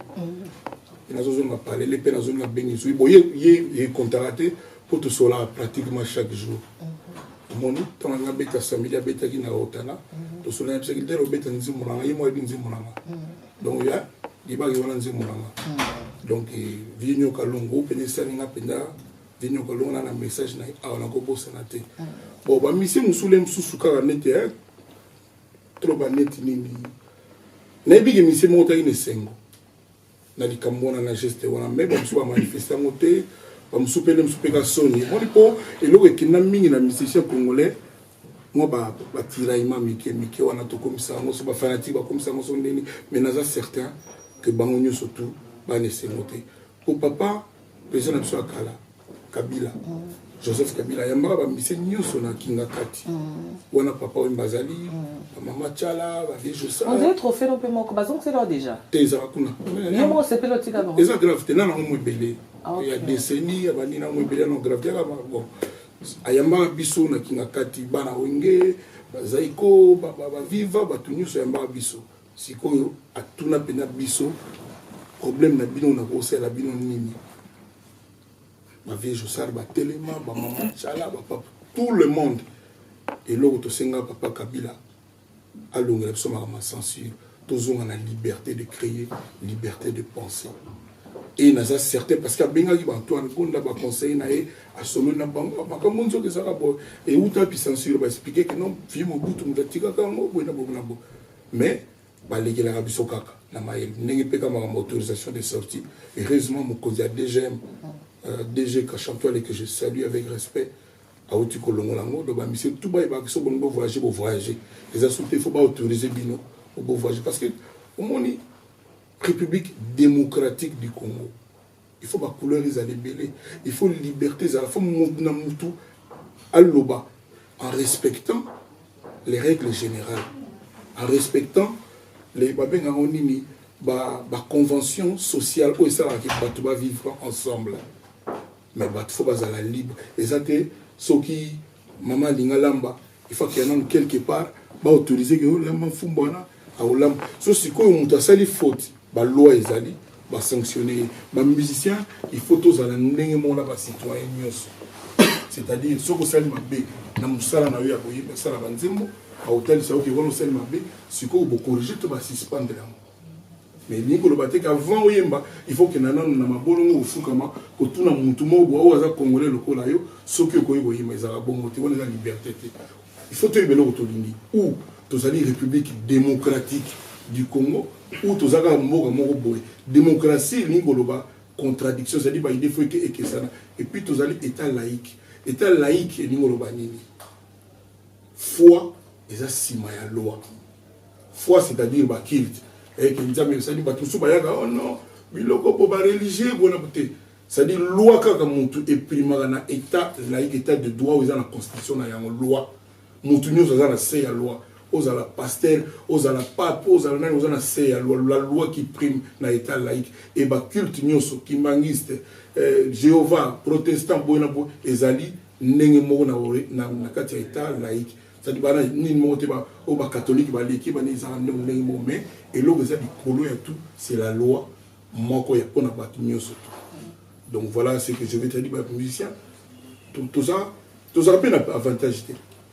Et nous avons parlé, les peines nous ont béni. Il y a contracté pour tout cela pratiquement chaque jour. Mon temps on a bêta samedi a bêta qui n'a otana. Tout cela c'est que dès bêta nous mouranga, il moi nous mouranga. Donc il va y avoir nous mouranga. Donc vigno kalongo penesa ninga penda vigno kalongo na message na on a ko bossa na te. Bon ba mission musule msusu ka nete trop ba neti nini. Na bigi mission mota ine sengo. Na likamona na geste wana mais ba msuba manifester moté ba msupele msupeka soni moni po eloko ekina mingi na musicien congolais moi ba tiraillement mike wana to comme ça moi so ba fanatique ba comme ça moi so ndeni mais naza certain que bango nyo surtout ba ne se moté pour papa président de Kala Kabila Joseph Kabila yamba ba mise nyoso na kinga kati wana papa Mbazali maman Chala ba vie Josa on est trop fait non paiement ko bazon c'est là déjà teza kuna yemo c'est peloti ka non eza grave te na mo belé il y a décennies abani na mo belé na grave ya bon ayamba biso na kinga kati bana wenge bazaiko ba viva ba tunyoso yamba biso sikoyo atuna pena biso problème na bino na ko la bino nini ma vie Josar ba telema ba maman Chala ba papa tout le monde et l'autre senga papa Kabila alongela biso ma censure tozonga na liberté de créer liberté de penser et naza certain parce que benga ki ba Antoine Gonda ba conseiller na e a solo na bango ba kamonzo ke ça bo et uta puis censure ba expliquer que non vie mo butu mutika ka ngo bo na bo mais ba legela ka biso kaka na mael ndenge peka ma autorisation de sortie heureusement mon cause DGM DG Kachantoile et que je salue avec respect à Otiko Longolango donc monsieur tout ba ba so bon voyager les assoupés faut pas autoriser bino au voyager parce que au moni République démocratique du Congo il faut ma couleur les aller belé il faut liberté il faut na mutu alloba en respectant les règles générales en respectant les babenga onini ba convention sociale où ça qui va vivre ensemble mais il faut pas aller libre et ça que ceux qui maman lingalamba il faut qu'il y en ait quelque part ba autoriser que lamba fumbana à olam so si ko muta sali faute ba loi ezali ba sanctionner ba musicien il faut tous ala ndenge mona ba citoyen nyos c'est-à-dire ceux qui sali mabe na musala na yo ya koyeba sala banzembo a hôtel ça qui vont sali mabe si ko bo corriger to ba suspendre mais ni ko le baté qu'avant oyemba il faut que nana na mabolongo ofukama ko tuna muntu mobo o aza congolais lokola yo soki ko yebo yima ezala bongo te wana la liberté il faut te yebelo ko tolindi ou tozali république démocratique du Congo ou tozaka mboka moko boy démocratie lingoloba contradiction c'est à dire ba idée faut que ça et puis tozali état laïque lingoloba nini foi eza sima ya loi foi c'est-à-dire ba culte et que nzambe sali ba tusu bayaga oh non biloko po ba religieux bona boté c'est-à-dire loi kaka mutu et primara na état laïque état de droit ou na constitution na yango loi mutu nyo za na se ya loi aux à la pasteur aux à la pape aux à la se ya loi la loi qui prime na état laïque et ba culte nyoso kimangiste Jéhovah protestant bona bo ezali ndenge moko na kati ya état laïque ça dit bana ni monte ba au ba catholique ba l'équipe ba nisa ndenge mo mais et l'eau ça dit kolo ya tout c'est la loi moko ya pona ba nyoso donc voilà ce que je vais te dire ba musicien tout ça peine avantage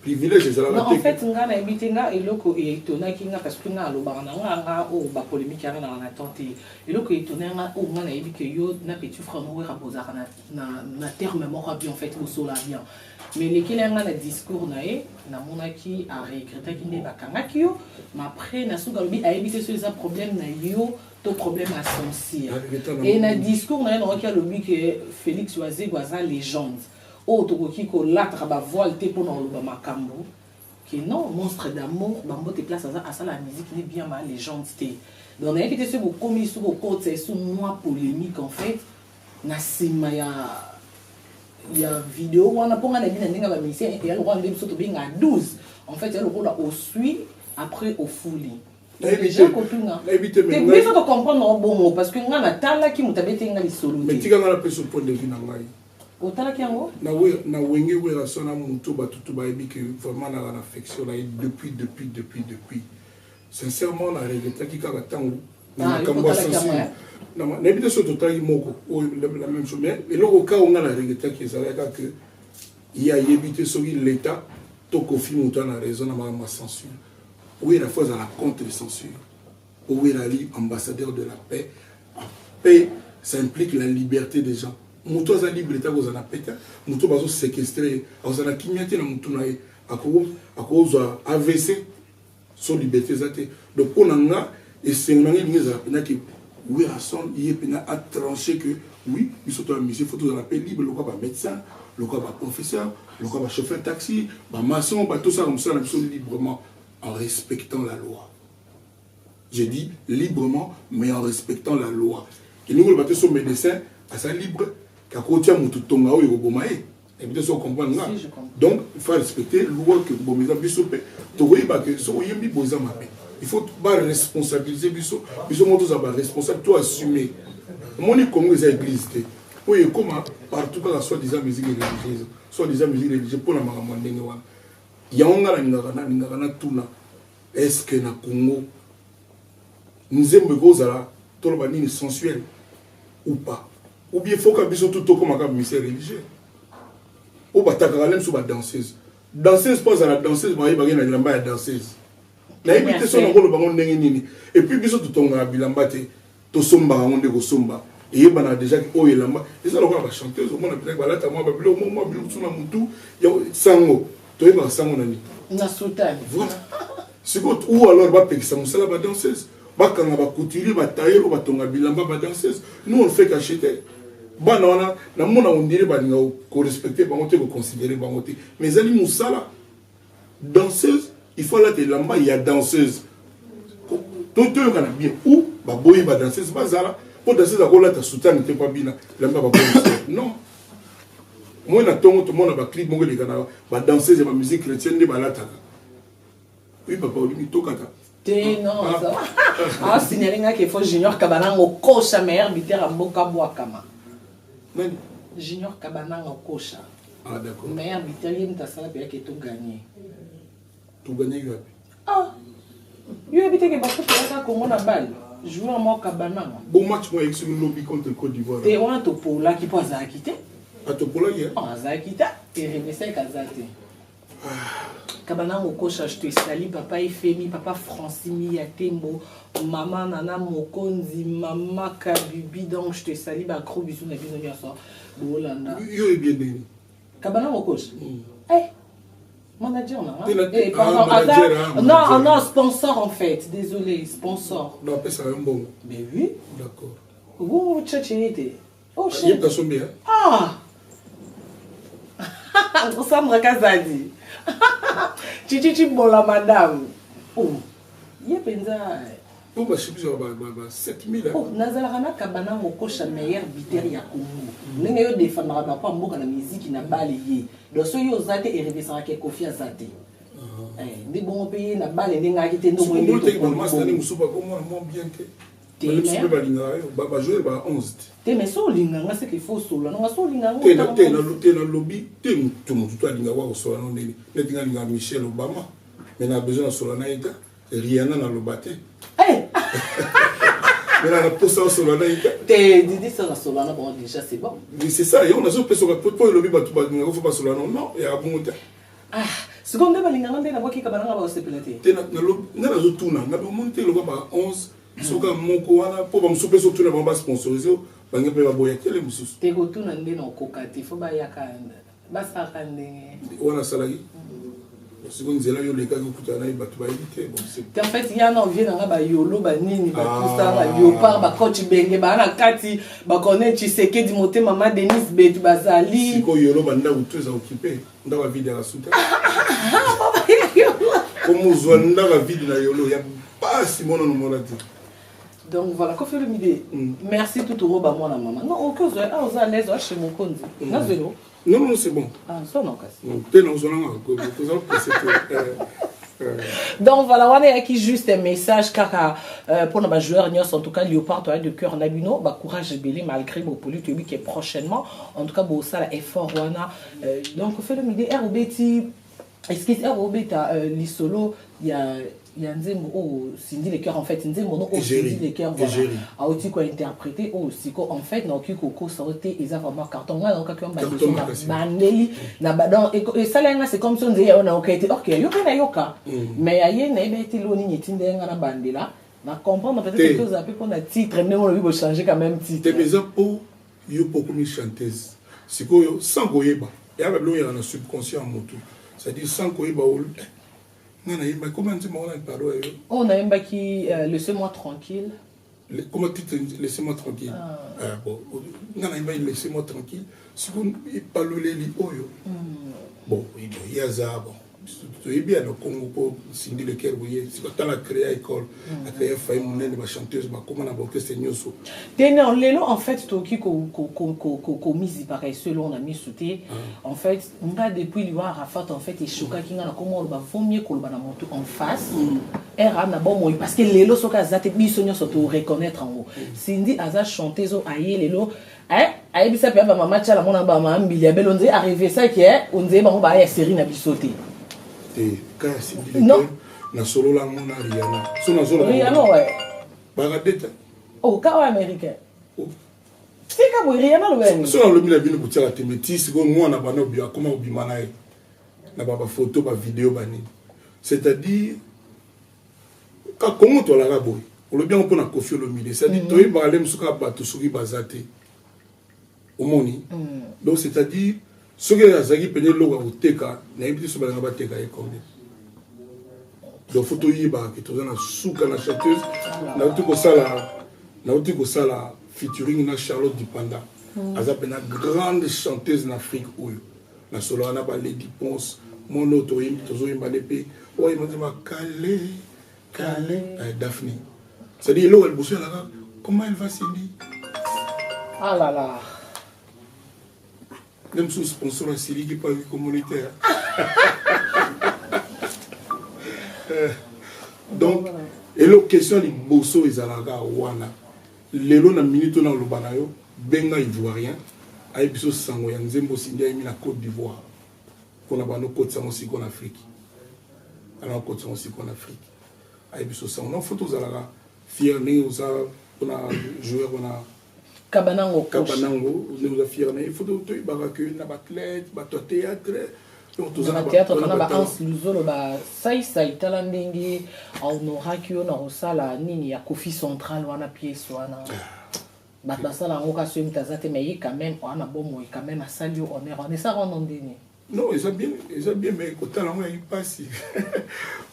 privilège non en fait nga na ebitenga eloko etonaki nga parce que nga aloba nga o ba polémique ya na tente eloko etonanga o nga na ebike yo na petit frère mo ra bozaka na terme moko bien en fait au sola bien mais lesquels nga na discours na e na monaki a regretter ki ne bakangaki yo mais après na suka lobi a ebite sur les problèmes na yo to problème à sentir et na discours na no ki a lobi que Félix Oazé Gwaza légende o tokoki ko latra ba voile te pona loba makambo que non, monstre d'amour, bambo te place à ça la musique n'est bien ma légende. Donc on a invité ceux qui ont commis sur le côté, c'est sous moi polémique en fait. Nasima il y a vidéo où on a pas un avis d'un gars musicien et elle rend des photos bien à 12. En fait, elle roule au suit après au fouli. Déjà copina. Mais mais ça doit comprendre un bon mot parce que on a tala qui mutabete ngali solo. Mais tu as peu ce point de vue nangai. O tala qui ngo? Na wenge we la sona mutu batutu ba ebi que vraiment na affection là depuis. Sincèrement na regretté qui ka tango. Na kambo sensi. Na n'habite sur total moko la même chose mais et le cas on a la regretté qui ça là que il y a évité sur l'état to kofi mutu na raison na ma censure. Oui, la fois à la contre-censure. Oui, la ambassadeur de la paix. La paix, ça implique la liberté des gens. Moutou a liberté, vous en avez pété. Moutou a séquestré, vous en avez kimyati na moutou na à cause AVC, son liberté. Donc, on a, et c'est on a que oui, il a tranché que oui, il faut un musée, il faut tout la paix libre, le quoi médecin, le quoi professeur, le quoi chauffeur taxi, maçon, tout ça comme ça, on a librement. En respectant la loi. Je dis librement, mais en respectant la loi. Et nous, le bateau sur médecin, à sa libre, qu'à côté de tout ton gao et au bomae. Et bien sûr, on comprend. Donc, il faut respecter la loi que vous avez dit. Il faut pas responsabiliser. Il faut responsable, toi assumer. Moi, je suis comme les églises. Oui, comment partout, soi-disant musique religieuse, soi-disant musique religieuse, pour la maramandine. Yanga na tuna est-ce que na Congo nous aimons gozala toloba nini sensuel ou pas ou bien faut que biso tout comme un ministère religieux ou bataka même sur ba danseuse pose à la danseuse ba na bilamba ya danseuse na ibité so na ngolo bango ndenge nini et puis biso tout tonga bilamba te to somba ngonde ko somba et bana déjà o yelamba et ça lokala ba chanteuse au monde na ba lata moi ba bilo moi bilo suna mutu ya sango. Na soutane. Ou alors va payer ça la danseuse. Va quand va couturier, va tailler ou va tomber bilamba va danseuse. Nous on fait qu'acheter. Bah non na mona on dirait ba ko respecter ba on te considérer ba on te. Mais ali musala danseuse, il faut là te lamba il y a danseuse. Tout on a bien ou ba boy ba danseuse ba zala pour danseuse à là ta soutane te pas bien lamba ba non. Moi, tout le monde a clip, mon gars, va danser de la musique chrétienne de Balataka. Oui, papa, on dit tout kata. Non, ça va. Ah, signaling qu'il faut Junior Kabana au coach meilleur buteur à Boka Boakama. Junior Kabana au coach. Ah, d'accord. Meilleur buteur, il y a ça qui est tout gagné. Tout gagné, il ah, il y a buteur qui est beaucoup plus comme on a balle. Jouer en mort Kabana. Bon match, moi, avec le lobby contre Côte d'Ivoire. Et on a tout pour là qui peut quitter. Zakita et remettre Kazate. Kabana Moko je te salue, papa Efemi, papa Francini Yatembo, maman Nana Mokonzi, maman Kabibi, donc je te salue, bah gros bisous, na bisous bien ça. Bolanda. Yo est bien né. Kabana Moko. Eh, manager non. Non, sponsor en fait, désolé, sponsor. Non, après ça un bon. Mais oui. D'accord. Vous tchatchinité. Oh, chef. Ah. Sandra Kazadi. Chichichi bola madame. Oh. Y'a penza. Oh, bah, je sais plus, 7000. Oh, Nazarana Kabana Mokosha meilleur bitter ya Congo. N'engue yo défendra pas mboka na musique na balayé. Donc so yo zate et revesera ke Kofi Azate. Ndi bon pays na balé n'enga kité ndo mo ndo te bon master ni musuba ko mo bien que. Mais so linga nga c'est qu'il faut solo nga so linga ngo te na lobby te mutu linga wa so na ndeni netinga linga Michelle Obama mais na besoin de solo na ita Rihanna na lobate mais na posa solo na ita te didi ça solo na bon déjà c'est bon c'est ça et on a so peso pour le lobby batu ba linga faut pas solo non ya bonta ah seconde ba linga ndena boki ka bananga ba se pelate te na lobby na zo tuna na be monter le ba 11 soka moko wana po ba msupe so tuna ba sponsoriser bange pe ba boya tele mususu te ko tuna ndena okokati fo ba yakanda basaka ndenge wana salagi seconde zela yo leka ko kutana batu ba éviter bon c'est en fait il y a un envie na ba yolo ba nini ba tout ça ba yopar ba coach benge ba na kati ba connaît Tshisekedi di moté maman Denise Betu bazali ko yolo ba nda utu za occupé nda ba vidéo la souta Comme vous avez la vie de la Yolo, il n'y a pas si mon nom. Donc voilà, qu'on fait le midi. Merci tout au roba moi la maman. Non, aucun vous à l'aise chez mon compte. Non, c'est bon. Ah, ça non casse. Donc voilà, on est qui juste un message car pour nos joueurs en tout cas Léopard de cœur Nabino, bah courage belé malgré mon politique qui est prochainement. En tout cas, bon ça effort wana. Donc on fait le midi ROBT. Est-ce que ROBT l'isolo il y a Nzembo oh Cindy les cœurs en fait Nzembo non oh Cindy les cœurs voilà a aussi quoi interpréter oh si quoi en fait non qui coco sortait ils ont vraiment carton là donc quand on baneli na badon et ça là c'est comme si on disait on a OK yoka na yoka mais aye na ebeti loni nyetinde nga na bandela na comprendre peut-être que vous avez pour un titre mais on veut changer quand même titre t'es besoin pour yo pour comme chanteuse c'est quoi sans goyeba et avec l'eau il y a un subconscient moto c'est-à-dire sans goyeba comment tu m'as parlé? On a un bac qui laissez-moi tranquille. Comment tu te laissez-moi tranquille? Bon, on a un bac laissez-moi tranquille. Si vous parlez les oyo. Bon, il y a ça. Bon, c'est bien le Congo pour Cindy le cœur. Vous voyez, si vous avez créé à l'école, à créer faille mon aide, ma chanteuse, comment on a bloqué ces news? Tenez, l'élo en fait, toki ko mise pareil selon on a mis sauté. En fait, on a depuis lui voir Rafat en fait et choqué qui n'a comment on va vaut mieux qu'on va monter en face. Era na bon moi parce que l'élo soka zate bisonyo soto reconnaître en haut. Cindy aza chanteuse aïe l'élo. Aïe bisa pe ba mama tchala mona ba mama mbilia belonze arrivé ça qui est on dit ba ba série na bisoté. Quand Cindy le cœur na solo la mona Rihanna. Sona solo. Rihanna ouais. Bagadeta. Oh, kawa américain. C'est comme Rihanna le ben. Sona le bila bino butia la temeti siko moi na bana obia comment obimana na ba photo ba vidéo bani. C'est-à-dire quand comment toi la boy. On le bien on peut na Koffi Olomide. C'est-à-dire toi il ba aller musuka bato soki bazate. Omoni. Donc c'est-à-dire ce que les agis peuvent le voir au teka, n'importe sur la teka est comme donc photo yiba qui tourne dans souka la chanteuse, na uti ko sala featuring na Charlotte Dipanda, azapé na grande chanteuse en Afrique où na solo ana ba Lady Ponce, mon auto yim tozo yimba lepe, oh il m'a dit ma Calé Daphne. C'est-à-dire là elle bosse là, comment elle va Cindy? Ah là là. Même sous sponsor à Syrie qui parle communautaire. Donc, et la question de Bosso et Zalaga, Wana, l'élo na minute na Lobanayo, Benga Ivoirien, Aïbiso Sangoyan, Zembo Sindia, la Côte d'Ivoire, qu'on a nos côtes aussi en Afrique. Alors, côte aussi en Afrique. Aïbiso Sangoyan, on a photo Zalaga, Fierné, on a joué, on a. Kabanango, nous a fièrement. Il faut que tu aies un athlète, un théâtre. Na théâtre, on a un Luzolo, ça y est, talandingi, on aura qui on a ça la nini ya Koffi Central, on a pièce, on a. Ça la roca sur une tazate, mais quand même, on a bon moi, quand même, à saluer, on est ça rendant dîner. Non, ils ont bien, mais quand on a eu passé,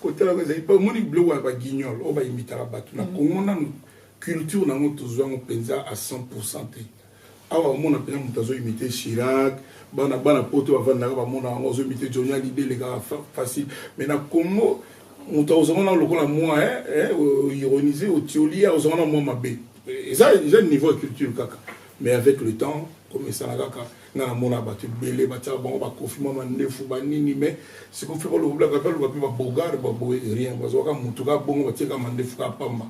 quand on a eu pas, mon bleu ou un guignol, on va imiter la battue. Comment on a culture dans notre zone penza à 100%. Alors mon appel mon tazo imiter Chirac, bana poto avant d'avoir mon on imiter Johnny Hallyday les gars facile. Mais na comment mon tazo on a le quoi moi ironiser au tiolia aux on a moi mabé. Et ça déjà niveau culture kaka. Mais avec le temps comme ça na kaka na mon a battu belé batia bon ba Koffi mama ndefu ba nini mais c'est qu'on fait pas le blague appelle le ba bogar ba boy rien parce que mutuka bongo batia ka mandefu ka pamba.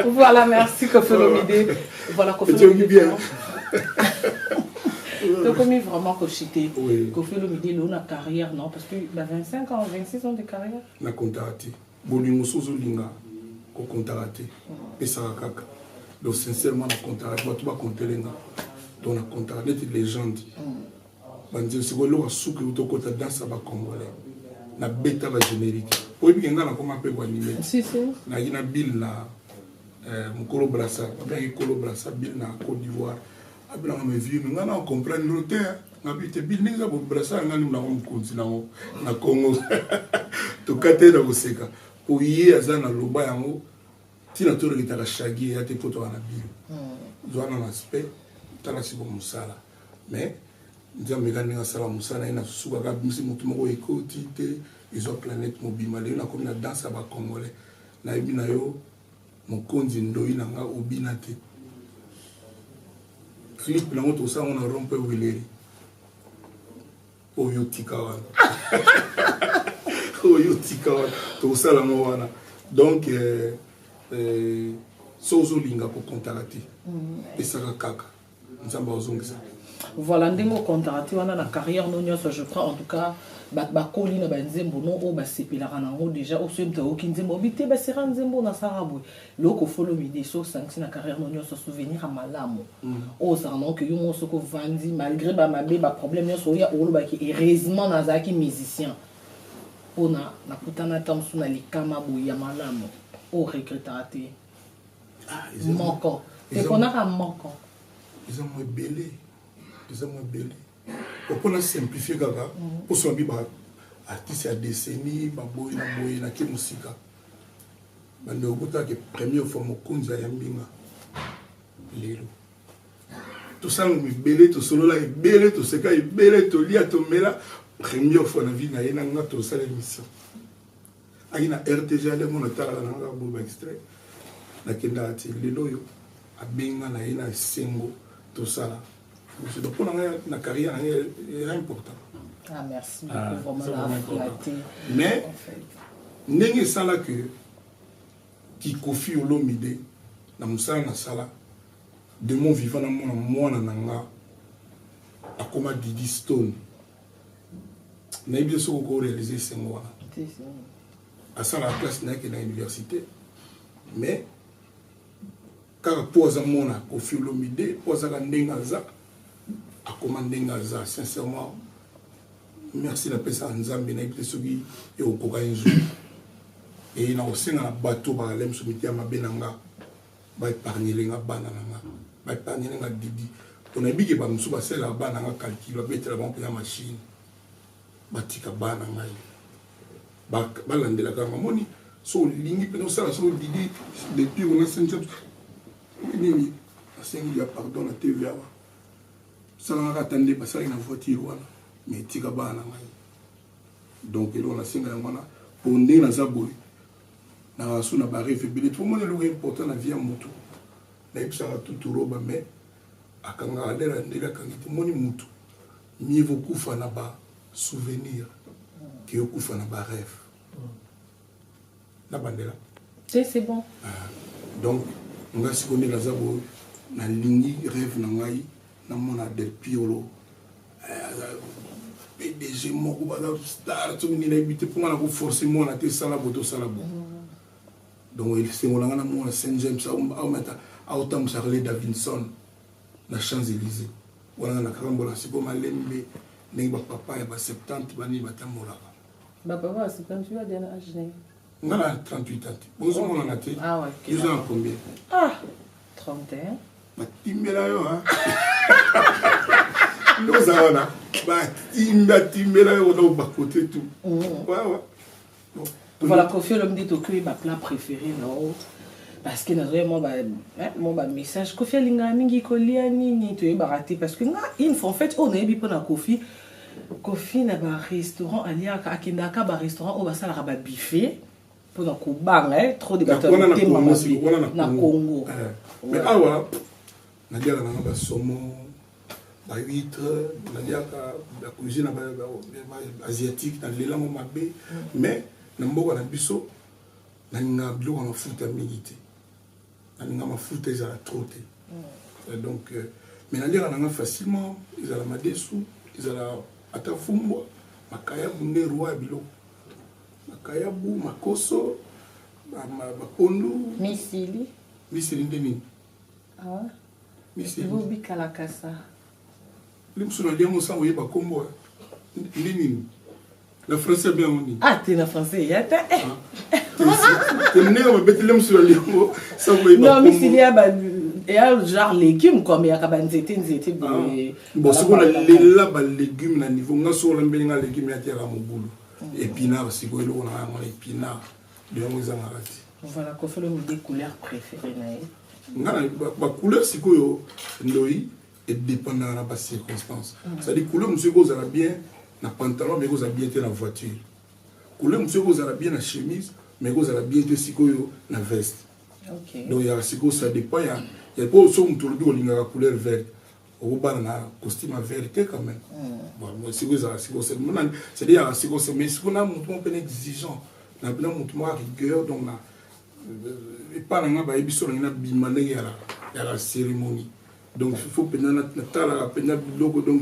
Voilà, merci Koffi Olomide. Voilà, Koffi Olomide. Donc, comme il vraiment cochité, Koffi Olomide, il a une carrière, non? Parce qu'il a 25 ans, 26 ans de carrière. Il a contacté. Bolingo Sozolinga, il a contacté. Et ça a caca. Donc, sincèrement, il a contacté. Il a contacté. Donc, il a contacté. Il est légende. Il a dit que c'est un souk qui est au côté dans sa congolais. Na beta ba générique. Pour bien ngana comment peut animer. Si. Na ina bill na mukolo brassa, bien kolo brassa bill na Côte d'Ivoire. Abila me vieux ngana on comprendre l'auteur. Na bité bill ninga bo brassa ngani na on continent na Congo. To kate na oseka. Pour y azana loba yango tina to rekita ka shagi ya te poto na bill. Zwana na aspect tala si bo musala. Mais nous avons gagné un salaire, nous avons suka kabimisi mutu moko ekoti te ils ont planète mobima les na comme na danse à congolais na ebina yo mon konzi ndoi nanga obinate Philippe na moto ça on a rompe wileri oyo tikawana oyo tikawana to ça la wana donc sozo linga ko contacter et ça kaka nzamba ozongisa. Voilà, ndengo contraté wana na carrière no nyonso je crois en tout cas ba kolina ba nzembo no o ba sepelaka nango déjà o semta o kinzembo bité ba sera nzembo na sarabwe loko follow midi so sanksi na carrière no nyonso souvenir à malamu o ça non que yo mo soko vandi malgré ba mabe ba problème nyonso ya o lo ba ki heureusement na zaki musicien ona na kutana tamsu na likama bo ya malamu o regrettate manquant et qu'on a manquant ils ont belé. Ils ont belé. Pour qu'on simplifier gaga, pour son biba artiste à décennie, baboy na ki musika. Bande obuta que première fois mo kunza ya mbinga. Lelo. Tout ça me belé to solo là belé to seka belé to lia to mela première fois na vie na yena nga to ça l'émission. Aina RTG ale mon tala na nga bo extrait. Na kenda ati lelo yo abinga na yena sengo tout ça là. Donc pour la carrière est important. Ah merci beaucoup vraiment la mais n'est-ce ça là que qui confie au Lomide na musala na sala de mon vivant na moi na nanga akoma Didi Stone na bien sûr ko réaliser ces mois à ça la place na que na université mais quand pose mon a confie au Lomide pose la ndengaza à commander Gaza, sincèrement, merci la personne Nzambe na ibite sogi et au Kokainzo. Et il a aussi un bateau par l'aime sur le ma benanga, ba épargner les bananga, ba épargner les Didi. On a dit que ba musuba c'est la bananga calcul, ba mettre la banque la machine, ba tika bananga. Ba lande la kama moni, so lingi pe no sala so Didi depuis on a 5 ans. Ni a 5 dia pardon la TVA. Ça n'a attendé parce qu'il y a une voiture mais tika bana donc il on a singa ngona pour ndé na zaboy na suna ba réfébile tout le monde est important la vie à moto na ipsa tout roba mais akanga alera ndela kangiti moni mutu mieux vaut kufa na ba souvenir que kufa na ba rêve la bandela c'est bon donc on va se connaître la zaboy na lingi rêve na ngai na mona del piolo PDG moko ba star to ni na ibite pour na ko forcer mo na te sala boto sala bo donc il se ngolanga na mo Saint James au meta autant Charles Davidson na Champs-Élysées wala na karambola siko malembe ndenge ba papa ya ba 70 bani batamola ba papa c'est quand tu as des âge on a 38 ans bonjour mon naté ah ouais ils ont combien ah 31 ba timbela yo hein nous avons ba timbela yo no ba côté tout ouais voilà Kofi Olomide Tokyo ba plat préféré non parce que vraiment mon message Kofi linga mingi kolia nini to ba raté parce que une fois en fait on est bi pona Kofi na ba restaurant aliaka akindaka ba restaurant au basala ba buffet pour na ko banga trop de gâteaux na Congo mais ah voilà na dia na ba saumon ba huître na dia la cuisine asiatique dans les langues mabé mais na mboka na biso na nga biloko na futa milité na nga mafuta ezala trop te donc mais na dia na facilement ezala madesu ezala ata fumbwa makaya bunde roi biloko makaya bu makoso ba pondu misili ndeni ah misili bobi kalakasa limsuna liamo sa oye ba kombo ndeni la français bien on dit ah t'es na français ya ta t'es né au Bethléem sur liamo sa oye ba non misili ya ba et genre légumes comme il y a kabanzete nzete bon ce qu'on a là ba légumes na niveau nga so la mbenga légumes ya terra mobulu épinard siko elo na ngala épinard de ngoza ngalati voilà ko fait le des couleurs préférées na ngala ba couleur siko yo ndoi et dépendant na ba circonstances ça dit couleur monsieur goza bien na pantalon mais goza bien te na voiture coulé monsieur vous avez bien la chemise mais vous avez bien sikoyo la veste. Donc il y a sikoyo ça dépend il y a pas aussi un tour de la couleur verte. Au bas na costume à vérité quand même. Bon sikoyo ça sikoyo c'est-à-dire sikoyo c'est mais sikoyo na mutu peu exigeant. Na bien mutu rigueur donc na et pas na ba ebiso na bimane ya la cérémonie. Donc il faut peine na tala peine logo donc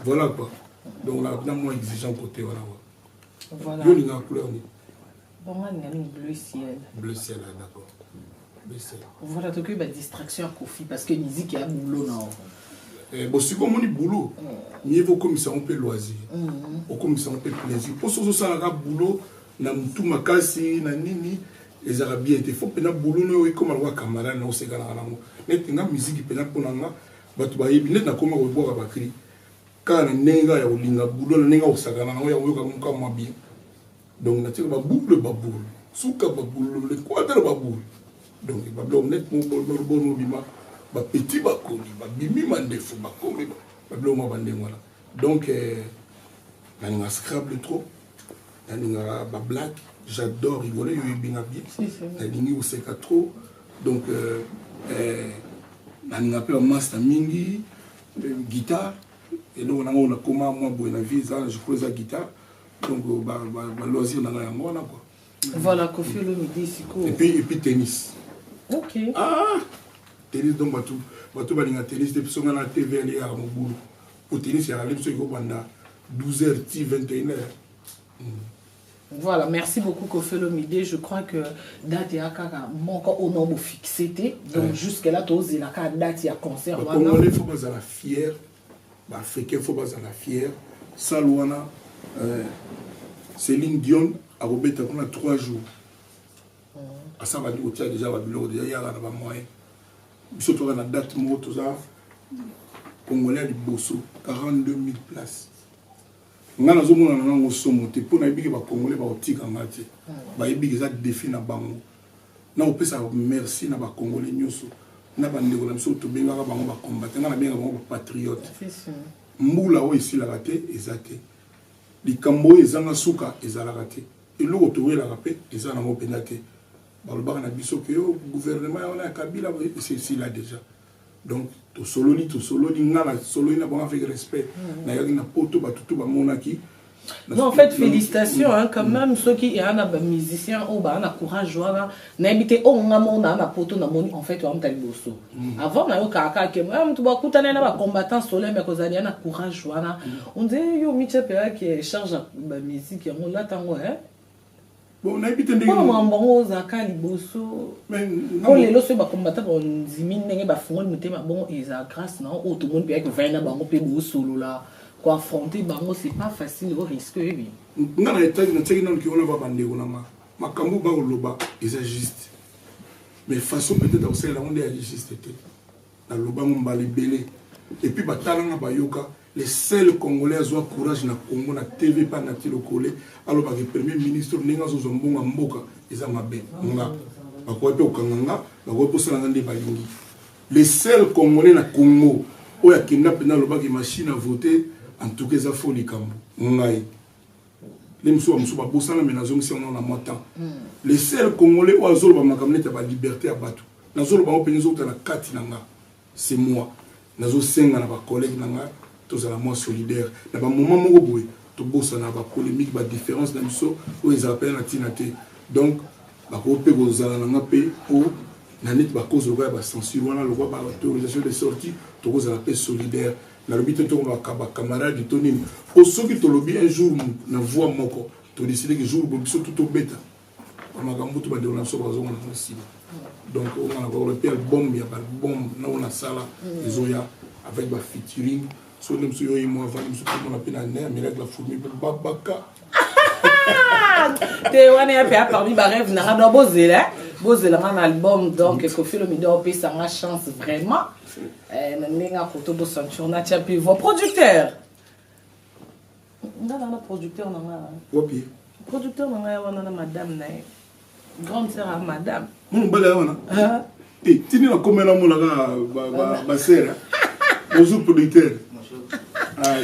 voilà quoi. Donc là dans moins exigeant côté voilà. Voilà. Yo linga couleur ni. Bon moi bleu ciel. Bleu ciel d'accord. Bleu ciel. Voilà donc il y a distraction à Kofi parce que musique a boulot non. Bon si comme on dit boulot, il faut comme ça on peut loisir. Au comme ça on peut plaisir. Pour ce ça la boulot na mutu makasi na nini les arabiens il faut peine boulot no comme alwa camarade na oseka na nango. Net nga musique peine pour nanga batu ba yebi net na koma ko boka bakri. Quand nenga ya olinga boulot nenga osaka na ya oyoka muka mwa bien. Donc na tika ba boule souka ba boule le quadre ba boule. Donc ba blom net mo bon bima ba petit ba koli ba bimi mandefo ba komi ba blom ba ndengwana. Donc na nga scrabble trop. Na nga ba black, j'adore rigoler yo bien bien. Na lingi oseka trop. Donc na nga pe master mingi guitare. Et donc on a comment moi bonne vie ça je pose la guitare donc bah loisir dans la moi quoi. Voilà Kofi Olomide siko. Et puis tennis. OK. Ah tennis donc batou balinga tennis depuis son na TV ali à mon boulot. Pour tennis il y a les ceux qui banda 12h 21h. Voilà, merci beaucoup Kofi Olomide. Je crois que date ya kaka moko au nombre fixé donc jusque là tous la date ya concert voilà. Il faut pas la fière. Africain faut pas la fière Salouana Céline Dion a robé on a 3 jours à ça va dire au déjà va bilo déjà y a là moyen surtout on a date mo tout ça congolais du Bosso 42 000 places ngana zo mona na ngo somo te pour na biki ba congolais ba otika ngati ba biki za défi na bango na opesa merci na ba congolais nyoso na bandeko na biso to benga ka bango ba combattant na benga bango ba patriote mbula o ici la raté ezate likambo ezanga suka ezala raté eloko to wela rapé ezana mo penate ba lo ba na biso ke yo gouvernement ya Kabila c'est ici là déjà donc to solo ni ngala solo ni na bon avec respect na yaki na poto ba tutu ba monaki. Non, en fait, félicitations, hein, quand même, ceux qui sont musiciens, ont un courage, n'habitez pas un poto, en fait, on a bosso. Avant, on a eu quelqu'un qui a combattant solaire, mais qu'on a un courage, on dit, yo, Michel Péa qui charge la musique, on l'a tango, hein. Bon, on a habité des gens. On a un bosso. On les lois, on combattant, on zimine, on a fait bon, ils ont grâce, non, tout le monde peut être 20 ans, on peut bosso, là. Quoi affronter bango c'est pas facile au risque oui ngana etaki na teki non ki on va bande on ma makambu ba loba is juste mais façon peut-être aussi la on est juste na loba ngomba libélé et puis batalanga bayoka les seuls congolais ont courage na Congo na TV pas na tilo collé alors ba premier ministre ninga zo zombonga mboka eza mabe nga ba ko pe okanganga ba ko posala ngande balingi les seuls congolais na Congo oya kidnap na loba ki machine à voter en tout cas ça faut les cambo ngai les mso ba bosana mais na zongi si on a moins temps les seuls congolais ou azolo ba makamneta ba liberté à batu na zolo ba openzo ta na kati nanga c'est moi na zo senga na ba collègue nanga tous à la moi solidaire na ba moment moko boy to bosana ba polémique ba différence na mso ou ils appellent na tinate donc ba ko pe bozala nanga pe pour na net ba cause ba censure wana le ba autorisation de sortie to bozala pe solidaire na lobby to ba camarade to nini au soki to lobby un jour na voix moko to décider que jour bobiso tout beta on a gambutu ba de na so ba zo na aussi donc on a le père bombe ya ba bombe na on a sala ezoya avec ba featuring so nem so yo mo avant nem so ko na pena na mais avec la fourmi babaka te wana ya pe parmi ba rêve na do bozela un album donc Kofi Olomide a payé sa chance vraiment nenga photo de ceinture na tiapi vos producteurs non producteur na wapi producteur na wana madame na grande sœur à madame mon bala wana et tini na komela mo la ba sœur bonjour producteur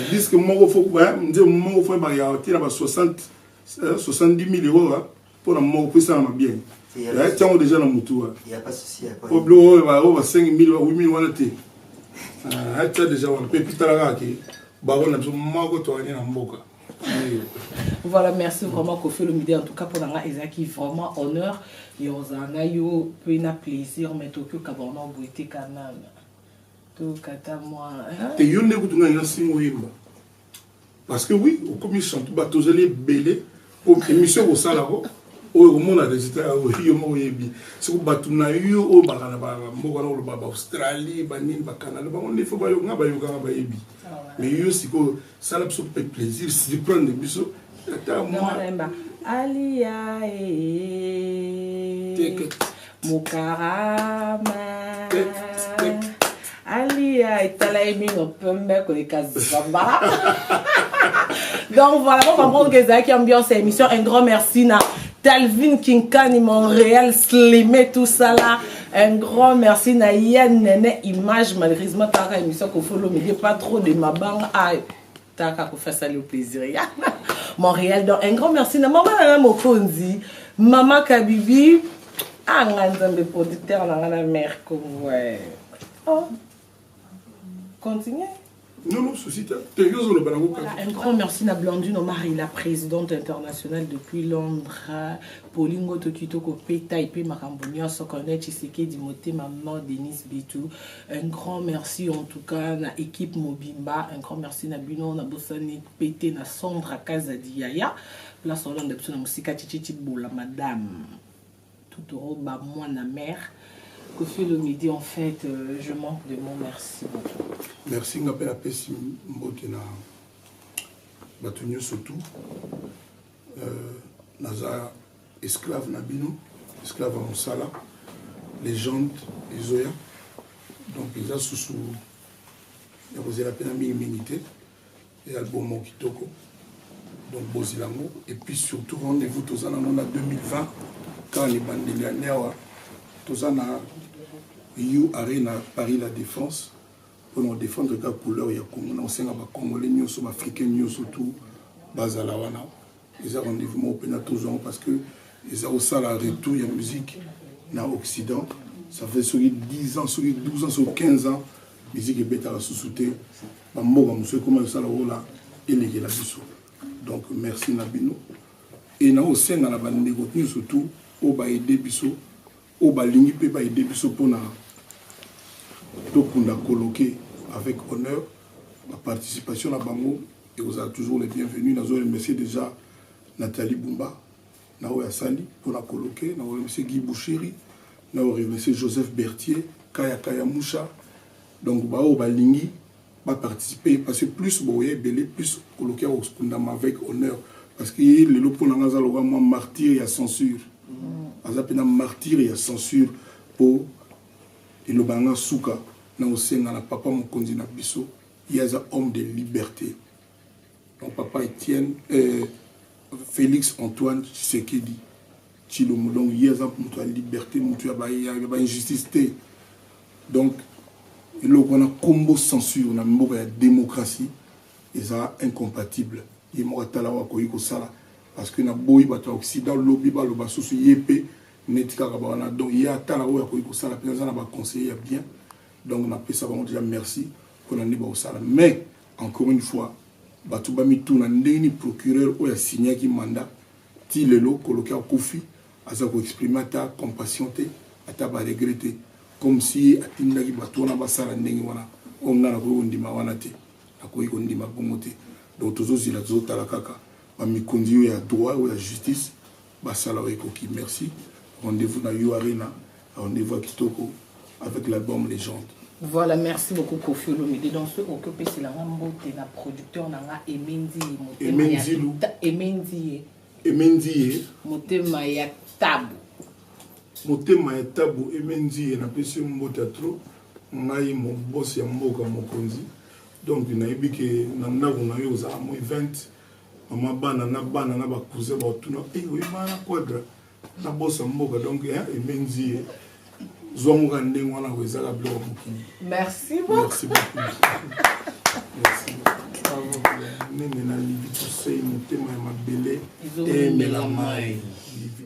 disque moko fo ba nze moko fo ba ya tira ba 60 70 000 euros pour la mort, pour ça, on a bien. Il y a déjà dans le tour. Il n'y a pas de souci. Au bleu, 5 000, 8 000, on a été. Il y a déjà, on peut plus travailler. Baron, on a voilà, merci vraiment Kofi Olomide en tout cas pour la Ezaki vraiment honneur et on a eu un plaisir mais Tokyo Kabana Boité Kanam tout kata moi te yonne ko tunga nga singo yimba parce que oui au comme chante bateau zeli belé au émission au sala ko o mona résultat o yo mo yebi c'est ko batuna yo o bakana ba mboka na ba Australie ba ni ba Canada ba on ne faut ba yo nga ba yebi mais yo siko sala biso pe plaisir si prendre biso ata moi alia mukarama alia italaimi no pembe ko ekazamba. Donc voilà, pour comprendre que Zaki ambiance émission, un grand merci na Talvin Kinkani Montréal Slimé tout ça là. Un grand merci na Yann Nene Image malheureusement ta émission qu'on follow mais pas trop de ma bang à ta ka faire ça le plaisir. Montréal donc un grand merci na maman na Mokonzi, maman Kabibi, ah nganzambe producteur na la mère comme ouais. Oh. Continuez. Non, souci. Voilà, un grand merci à Blandine Omari, la présidente internationale depuis Londres. Paulingo Tokitoko Peta Ipe Makambonia Sokone Chiseke Dimote Maman Denise Bitou. Un grand merci en tout cas à l'équipe Mobimba. Un grand merci à Bino Nabosani Pete na Sandra Kazadiaya. Place au nom de la musique Chichi Bola Madame. Tout au bas moi na mère. Kofi Olomide, en fait, je manque de mots, merci beaucoup. Merci, je m'appelle Apessi Mbotena Batunyo surtout. Naza esclave Nabino, esclave à Moussala, légende, Isoya. Donc, ils ont sous la peine à l'humanité et album Mokitoko. Donc, Bozilango. Et puis surtout, rendez-vous tous en 2020 quand les bandes de l'année. Tous en You Arena Paris la Défense pour nous défendre la couleur ya Congo na senga ba congolais nous sommes africains nous surtout bazala wana ils ont rendez-vous mo pena toujours parce que ils ont ça la retour ya musique na occident ça fait sur 10 ans sur 12 ans sur 15 ans musique est bêta la sous-souté ba mboga monsieur comment ça la rola et les la biso donc merci Nabino et na au sein na la bande de surtout au ba aider biso au balingi pe ba aider biso pour na donc on a coloqué avec honneur la participation à Bango et vous êtes toujours les bienvenus. Nous avons remercié déjà Nathalie Bumba, nous avons remercié pour la coloquer, nous avons remercié Guy Bouchéry, nous avons remercié Joseph Berthier, Kaya Moucha. Donc on va participer parce que plus vous voyez plus coloquer avec honneur parce que le lot pour nous martyr et censure. Azapena martyr et censure pour et le banga souka na osenga na papa Mokonzi na biso il y a un homme de liberté donc papa Étienne Félix Antoine Tshisekedi Tshilombo donc il y a un liberté mutu ya ba injustice donc il y a un combo censure na mboka ya démocratie et ça incompatible il mo tala wa ko yiko sala parce que na boyi bato occident lobby ba lo basusu yepé netika kabana donc il y a tala wa ko yiko sala penza na ba conseiller bien donc on a fait ça vraiment déjà merci pour l'année ba sala mais encore une fois bato ba mitu na ndeni procureur o ya signé ki mandat ti lelo coloquer Kofi asa ko exprimer ta compassion te ata ba regretter comme si atinda ki bato na ba sala ndenge wana on na ko ndima wana te akoyi ko ndima bongote donc tous la zota la kaka ba mikondi ya droit ou la justice ba sala ekoki merci rendez-vous na You Arena rendez-vous à Kitoko avec l'album Légende. Voilà, merci beaucoup Kofi Olomide. Donc ceux occupés c'est la mbote na producteur na Emendi Motema ya Tabu Emendi na pesi mbote trop ngai mon boss ya mboka Mokonzi donc nayebi ke na ndako na yo za mo event mama bana na ba cousin ba tuna oui bana quadra na boss ya mboka donc Emendi merci beaucoup. Merci beaucoup. Merci. nene na livi tosei motema ya mabele emela mai livi